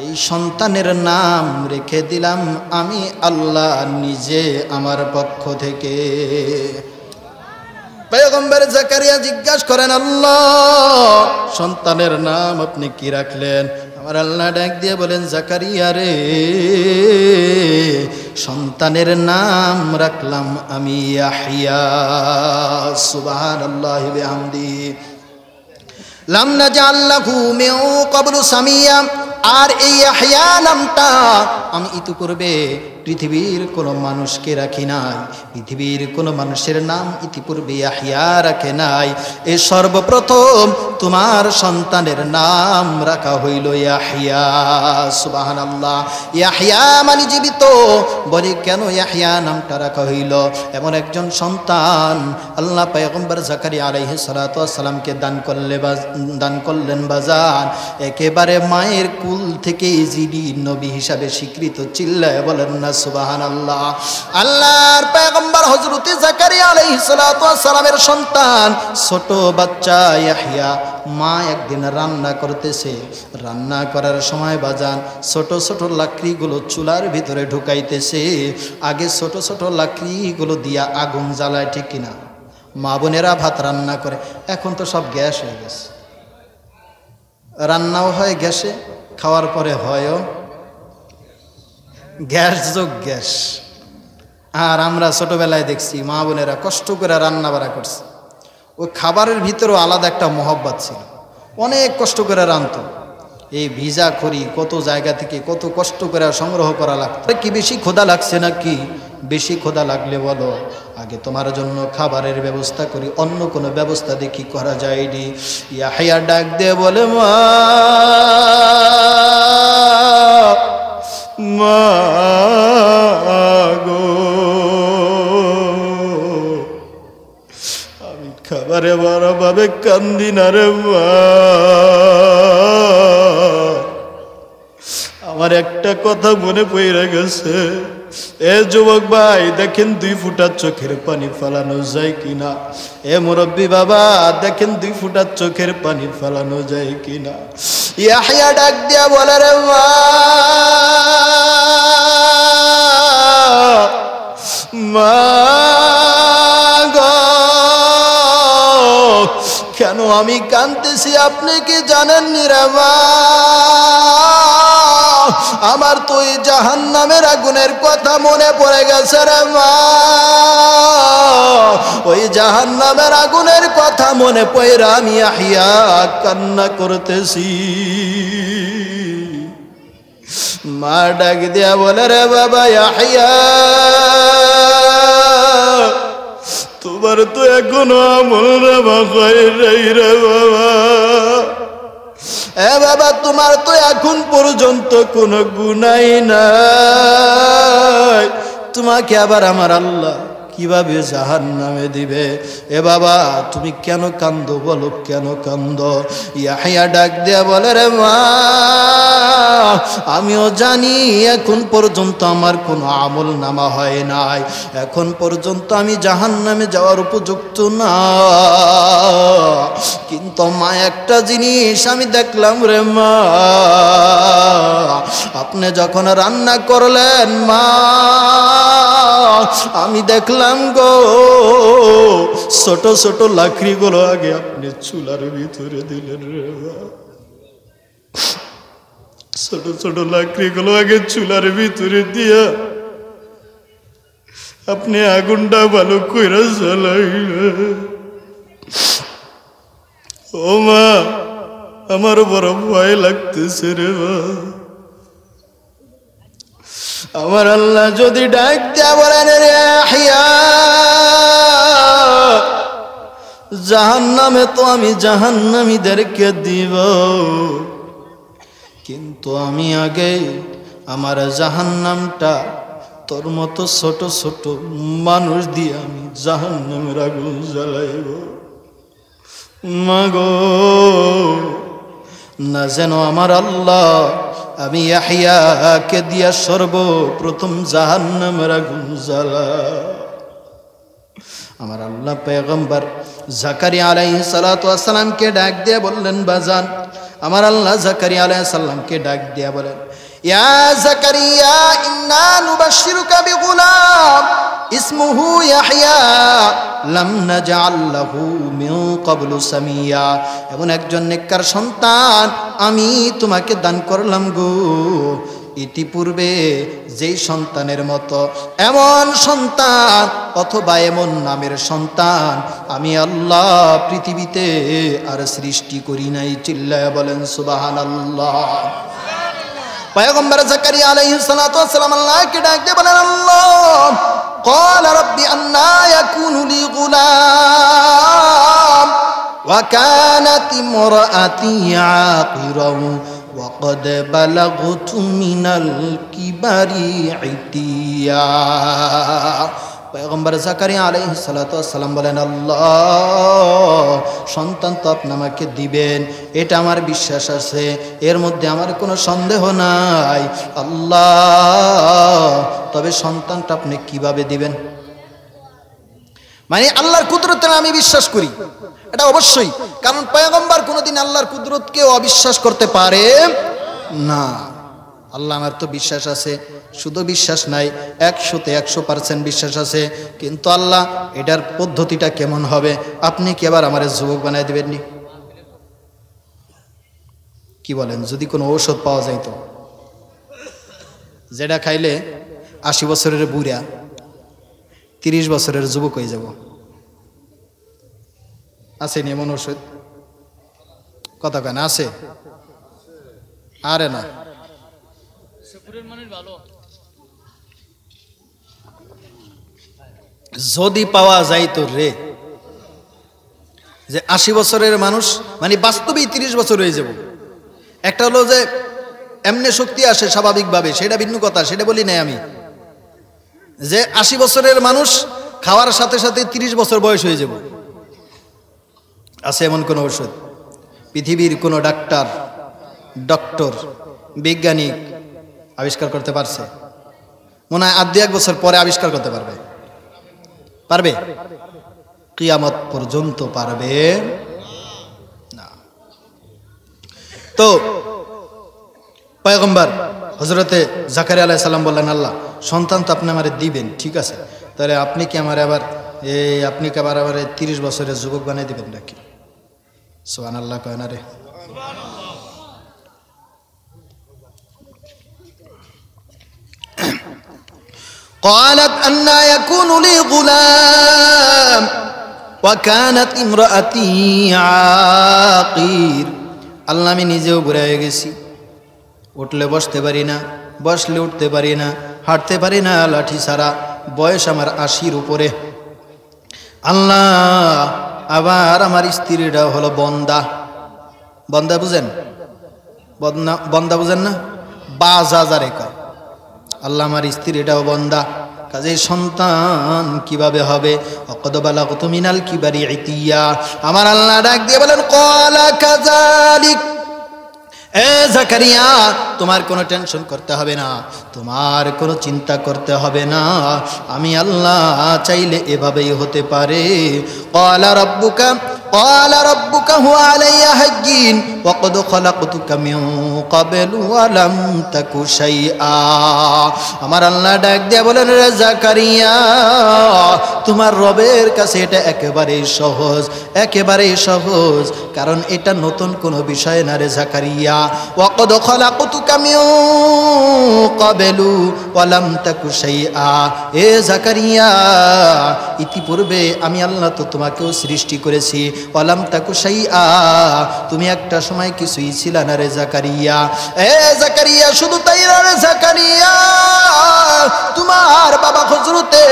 এই সন্তানের নাম রেখে দিলাম আমি আল্লাহ নিজে আমার পক্ষ থেকে। পয়গম্বর জাকারিয়া জিজ্ঞাসা করেন আল্লাহ সন্তানের নাম আপনি কি রাখলেন? আমার আল্লাহ ডাক দিয়ে বলেন জাকারিয়া রে, সন্তানের নাম রাখলাম আমি ইয়াহইয়া। সুবহানাল্লাহি বিহামদিহি। লাম নাজআল লাহু মিন ক্বাবলু সামিয়া। আর এই ইয়াহইয়া নামটা আমি ইতিপূর্বে পৃথিবীর কোনো মানুষকে রাখি নাই, পৃথিবীর কোনো মানুষের নাম ইতিপূর্বে ইয়াহইয়া রাখে নাই। এ সর্বপ্রথম তোমার সন্তানের নাম রাখা হইল ইয়াহইয়া। সুবহানাল্লাহ। ইয়াহইয়া মানে জীবিত। বলি কেন ইয়াহইয়া নামটা রাখা হইল? এমন একজন সন্তান আল্লাহ পয়গম্বর জাকারিয়া আলাইহিস সালাতু ওয়াস সালামকে দান করলেন বাজার। একেবারে মায়ের কুল থেকে যিনি নবী হিসাবে স্বীকৃত, চিল্লায় বলেন না সুবহানাল্লাহ। আল্লাহর পয়গম্বর হযরত জাকারিয়া আলাইহিস সালাতু ওয়াস সালামের সন্তান ছোট বাচ্চা ইয়াহইয়া মা একদিন রান্না করতেছে। রান্না করার সময় বাজান ছোট ছোট লাকড়িগুলো চুলার ভিতরে ঢুকাইতেছে। আগে ছোট ছোট লাকড়িগুলো দিয়া আগুন জ্বালায়, ঠিক কিনা? মা বোনেরা ভাত রান্না করে। এখন তো সব গ্যাস হয়ে গেছে, রান্নাও হয় গ্যাসে, খাওয়ার পরে হয়ও গ্যাস যোগ গ্যাস। আর আমরা ছোটবেলায় দেখছি মা বোনেরা কষ্ট করে রান্না বাড়া করছে। ওই খাবারের ভিতরেও আলাদা একটা মহব্বত ছিল, অনেক কষ্ট করে রাঁধত। এই ভিজা খড়ি কত জায়গা থেকে কত কষ্ট করে সংগ্রহ করা লাগতো। কি বেশি ক্ষুধা লাগছে নাকি? বেশি ক্ষুধা লাগলে বলো আগে তোমার জন্য খাবারের ব্যবস্থা করি, অন্য কোনো ব্যবস্থা দেখি করা যায়নি। ইয়াহইয়া ডাক দিয়ে বলে, মা গো, আমি খাবারে বড়ভাবে কান্দি না রে মা। আমার একটা কথা মনে পড়ে গেছে। এ যুবক ভাই, দেখেন 2 ফোঁটা চোখের পানি ফেলানো যায় কিনা? এ মুরব্বী বাবা, দেখেন 2 ফোঁটা চোখের পানি ফেলানো যায় কিনা? ইয়াহইয়া ডাক দিয়া বলে, রে মা গো, কেন আমি কাঁদতেছি আপনি কি জানেননি রে মা? আমার তো এই জাহান্নামের আগুনের কথা মনে পড়ে গেছে রে মা। ওই জাহান্নামের আগুনের কথা মনে পড়ে আমি ইয়াহইয়া কান্না করতেছি। মা ডাক দিয়া বলে, রে বাবা ইয়াহইয়া, তোমার তো এখনো আমল নামা হয় নাই রে বাবা। এ বাবা, তোমার তো এখন পর্যন্ত কোনো গুনাহ নাই, তোমাকে আবার আমার আল্লাহ কিভাবে জাহান্নামে দিবে? এ বাবা, তুমি কেন কান্দো বলো, কেন কান্দো? ইয়াহইয়া ডাক দিয়া বলে, রে মা, আমিও জানি এখন পর্যন্ত আমার কোনো আমল নামা হয় নাই, এখন পর্যন্ত আমি জাহান্নামে যাওয়ার উপযুক্ত না। কিন্তু মা, একটা জিনিস আমি দেখলাম রে মা, আপনি যখন রান্না করলেন মা, আমি দেখলাম গো ছোট ছোট লাকড়িগুলো আগে আপনি চুলার ভিতরে দিলেন রে মা। ছোট ছোট লাকড়িগুলো আগে চুলার ভিতরে দিয়া আপনি আগুনটা ভালো কইরা জ্বালাইলেন। ও মা, আমার বড় ভয় লাগতেছে রে মা। আমার আল্লাহ যদি ডাক দিয়া বলেন, রে ইয়াহইয়া, জাহান্নামে তো আমি জাহান্নামীদেরকে দিব, কিন্তু আমি আগে আমার জাহান্নামটা তোর মতো ছোট ছোট মানুষ দিয়ে আমি জাহান্নামের আগুন জ্বালাইব। মাগো, না যেন আমার আল্লাহ আমি ইয়াহইয়াকে দিয়া সর্বপ্রথম জাহান্নামের আগুন জ্বালা। আমার আল্লাহ পয়গম্বর জাকারিয়া আলাইহিস সালাতু ওয়াস সালামকে ডাক দিয়ে বললেন, বাজান, আমার আল্লাহ জাকারিয়া আলাইহিস সালামকে ডাক দিয়ে বলেন, ইয়া জাকারিয়া, ইন্না নুবাশশিরুকা বিগুলাম ইসমুহু ইয়াহইয়া লাম নাজআল লাহু মিন ক্বাবলু সামিয়া। এমন একজন নেককার সন্তান আমি তোমাকে দান করলাম গো, ইতিপূর্বে যেই সন্তানের মতো এমন সন্তান অথবা এমন নামের সন্তান আমি আল্লাহ পৃথিবীতে আর সৃষ্টি করি নাই। চিল্লায়া বলেন সুবহানাল্লাহ। পয়গম্বর জাকারিয়া আলাইহিস সালাতু ওয়াস সালাম আল্লাহকে ডাক দিয়ে বলেন, আল্লাহ قال رب أنى يكون لي غلام وكانت امرأتي عاقرا وقد بلغت من الكبر عتيا। পয়গম্বর জাকারিয়া আলাইহিস সালাতু ওয়াস সালাম বলেন, আল্লাহ সন্তান তো আপনি আমাকে দিবেন, এটা আমার বিশ্বাস আছে, এর মধ্যে আমার কোনো সন্দেহ নাই আল্লাহ, তবে সন্তানটা আপনি কিভাবে দিবেন? মানে আল্লাহর কুদরতে আমি বিশ্বাস করি, এটা অবশ্যই, কারণ পয়গম্বর কোনোদিন আল্লাহর কুদরতকে অবিশ্বাস করতে পারে না। আল্লাহ আমার তো বিশ্বাস আছে, শুধু বিশ্বাস নাই, 100-তে 100% বিশ্বাস আছে, কিন্তু আল্লাহ এটার পদ্ধতিটা কেমন হবে? আপনি কি আবার আমার যুবক বানায় দিবেননি? কি বলেন? যদি কোনো ঔষধ পাওয়া যায় তো যেটা খাইলে 80 বছরের বুড়া 30 বছরের যুবক হয়ে যাব, আছে নি এমন ওষুধ? কথা কেন আছে? আরে না, যদি পাওয়া যাইতো রে, যে 80 বছরের মানুষ মানে বাস্তবেই 30 বছর হয়ে যাব। একটা হলো যে এমনি শক্তি আসে স্বাভাবিকভাবে, সেটা ভিন্ন কথা, সেটা বলি নাই আমি। যে 80 বছরের মানুষ খাওয়ার সাথে সাথে 30 বছর বয়স হয়ে যাব, আছে এমন কোন ওষুধ? পৃথিবীর কোন ডক্টর বৈজ্ঞানিক আবিষ্কার করতে পারছে? মনে হয় 1 বছর পরে আবিষ্কার করতে পারবে। পারবে? কিয়ামত পর্যন্ত পারবে না। তো পয়গম্বর হযরতে জাকারিয়া আলাইহিস সালাম বললেন, আল্লাহ সন্তান তো আপনি আমারে দিবেন, ঠিক আছে, তাহলে আপনি কি আমারে আবার 30 বছরের যুবক বানিয়ে দিবেন নাকি? সুবহানাল্লাহ কয় না রে? قالت أنى يكون لي غلام وكانت امرأتي عاقر। আল্লাহ আমি নিজেও বুড়া হয়ে গেছি, উঠলে বসতে পারি না, বসলে উঠতে পারি না, হাঁটতে পারি না লাঠি ছাড়া, বয়স আমার 80-র উপরে। আল্লাহ আবার আমার স্ত্রীটা হলো বন্দা। বন্দা বুঝেন? বন্দা বুঝেন না? বাজারে কয়। আল্লাহ আমার স্ত্রীটাও বন্দা, কাজে সন্তান কিভাবে হবে? অকদ বালাগতু মিনাল কিবারি ইতিয়া। আমার আল্লাহ ডাক দিয়ে বলেন, ক্বালা কাযালিক, এ জাকারিয়া তোমার কোনো টেনশন করতে হবে না, তোমার কোনো চিন্তা করতে হবে না, আমি আল্লাহ চাইলে এভাবেই হতে পারে। ক্বালা রাব্বুকা হুয়া আলাইয়া হাজ্জিন ওয়া ক্বাদ খলাকতুকা মিন ক্বাবলু ওয়া লাম তাকু শাইআ। আমার আল্লাহ ডাক দিয়ে বলেন, রে জাকারিয়া তোমার রবের কাছে এটা একেবারেই সহজ, একেবারেই সহজ, কারণ এটা নতুন কোনো বিষয় না রে জাকারিয়া। ওয়া ক্বাদ খলাকতুকা মিন ক্বাবলু ওয়া লাম তাকু শাইআ। এ জাকারিয়া ইতিপূর্বে আমি আল্লাহ তো তোমাকেও সৃষ্টি করেছি, ওয়া লাম তাকু শাইআ, তুমি একটা সময় কিছুই ছিল না রে জাকারিয়া। এ জাকারিয়া শুধু তাই না রে জাকারিয়া, তোমার বাবা হযরতে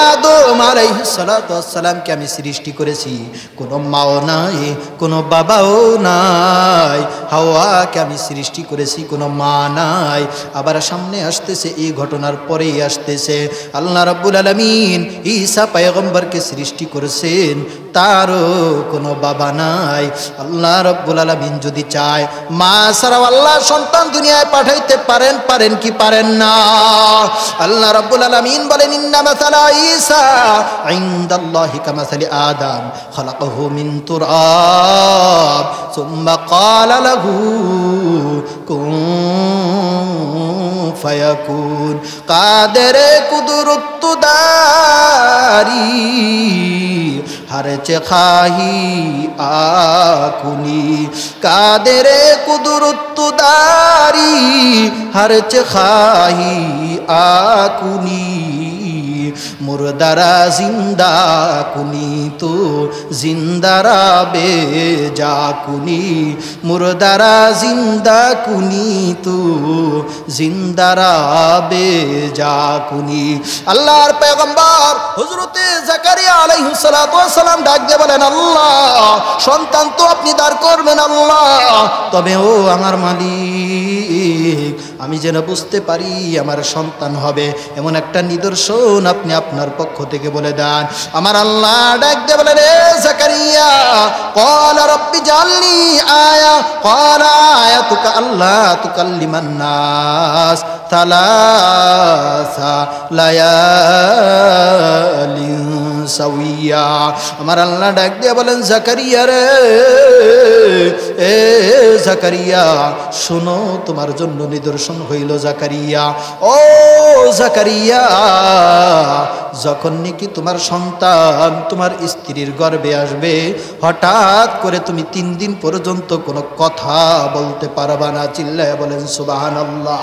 আদম আলাইহিস সালাতু ওয়াস সালামকে আমি সৃষ্টি করেছি, কোনো মাও নাই, কোনো বাবাও নাই। হাওয়াকে আমি সৃষ্টি করেছি, কোনো মা নাই। আবার সামনে আসতেছে, এই ঘটনার পরেই আসতেছে, আল্লাহ রাব্বুল আলামিন ঈসা পয়গম্বরকে সৃষ্টি করেছেন, তারও কোনো বাবা নাই। আল্লাহ রাব্বুল আলামিন যদি চায়, মা ছাড়াও আল্লাহ সন্তান দুনিয়ায় পাঠাইতে পারেন কি পারেন না? আল্লাহ রাব্বুল আলামিন বলেন, ইন্না মাসালা ঈসা ইনদাল্লাহি কামাসালি আদম খালাকাহু মিন তুরাব সুম্মা ক্বালা লাহু কুন ফায়াকুন। কাদেরে কুদরত দারি হারচে খাহি আকুনি, কাদেরে কুদরত দারি হারচে খাহি আকুনি। মুর্দারা জিন্দা কুনি তো জিন্দারা বেজা কুনি মুর্দারা জিন্দা কুনি তো জিন্দারা বেজা কুনি। আল্লাহর পয়গম্বর হযরতে জাকারিয়া আলাইহিস সালাতু ওয়াস সালাম ডাক দিয়ে বলেন, আল্লাহ সন্তান তো আপনি দান করবেন আল্লাহ, তবে ও আমার মালিক আমি যেন বুঝতে পারি আমার সন্তান হবে এমন একটা নিদর্শন আপনি আপনার পক্ষ থেকে বলে দেন। আমার আল্লাহ ডাক দিয়ে বলেন, রে জাকারিয়া ক্বালা রাব্বি জালনি আয়া ক্বালা আয়াতুকা আল্লা তুকাল্লিমান নাস সালাসা লায়ালিন সাওয়িয়া। আমার আল্লাহ ডাক দিয়ে বলেন, জাকারিয়া রে, এ জাকারিয়া শোনো, তোমার জন্য নিদর্শন হইল জাকারিয়া। ও জাকারিয়া, যখন নাকি তোমার সন্তান তোমার স্ত্রীর গর্ভে আসবে, হঠাৎ করে তুমি 3 দিন পর্যন্ত কোনো কথা বলতে পারবা না। চিল্লায়া বলেন সুবহানাল্লাহ।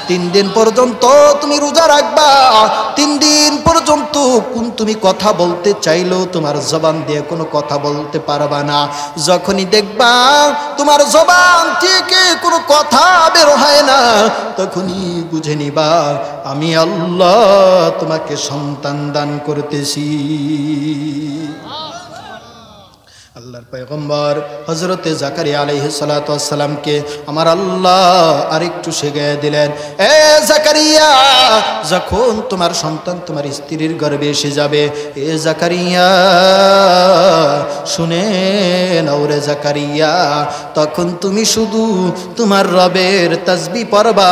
3 দিন পর্যন্ত তুমি রোজা রাখবা, 3 দিন পর্যন্ত তুমি কথা বলতে চাইলেও তোমার জবান দিয়ে কোনো কথা বলতে পারবা না। যখনই দেখবা তোমার জবান থেকে কোনো কথা বের হয় না, তখনই বুঝে নিবা আমি আল্লাহ তোমাকে সন্তান দান করতেছি। আল্লাহর পয়গম্বর হযরতে জাকারিয়া আলাইহিস সালাতু ওয়াস সালামকে আমার আল্লাহ আরেকটু শিখিয়ে দিলেন, এ জাকারিয়া যখন তোমার সন্তান তোমার স্ত্রীর গর্ভে এসে যাবে, এ জাকারিয়া শুনে নাও রে জাকারিয়া, তখন তুমি শুধু তোমার রবের তাসবিহ পড়বা,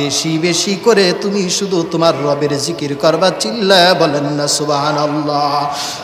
বেশি বেশি করে তুমি শুধু তোমার রবের জিকির করবা। চিল্লায়া বলেন না সুবহানাল্লাহ।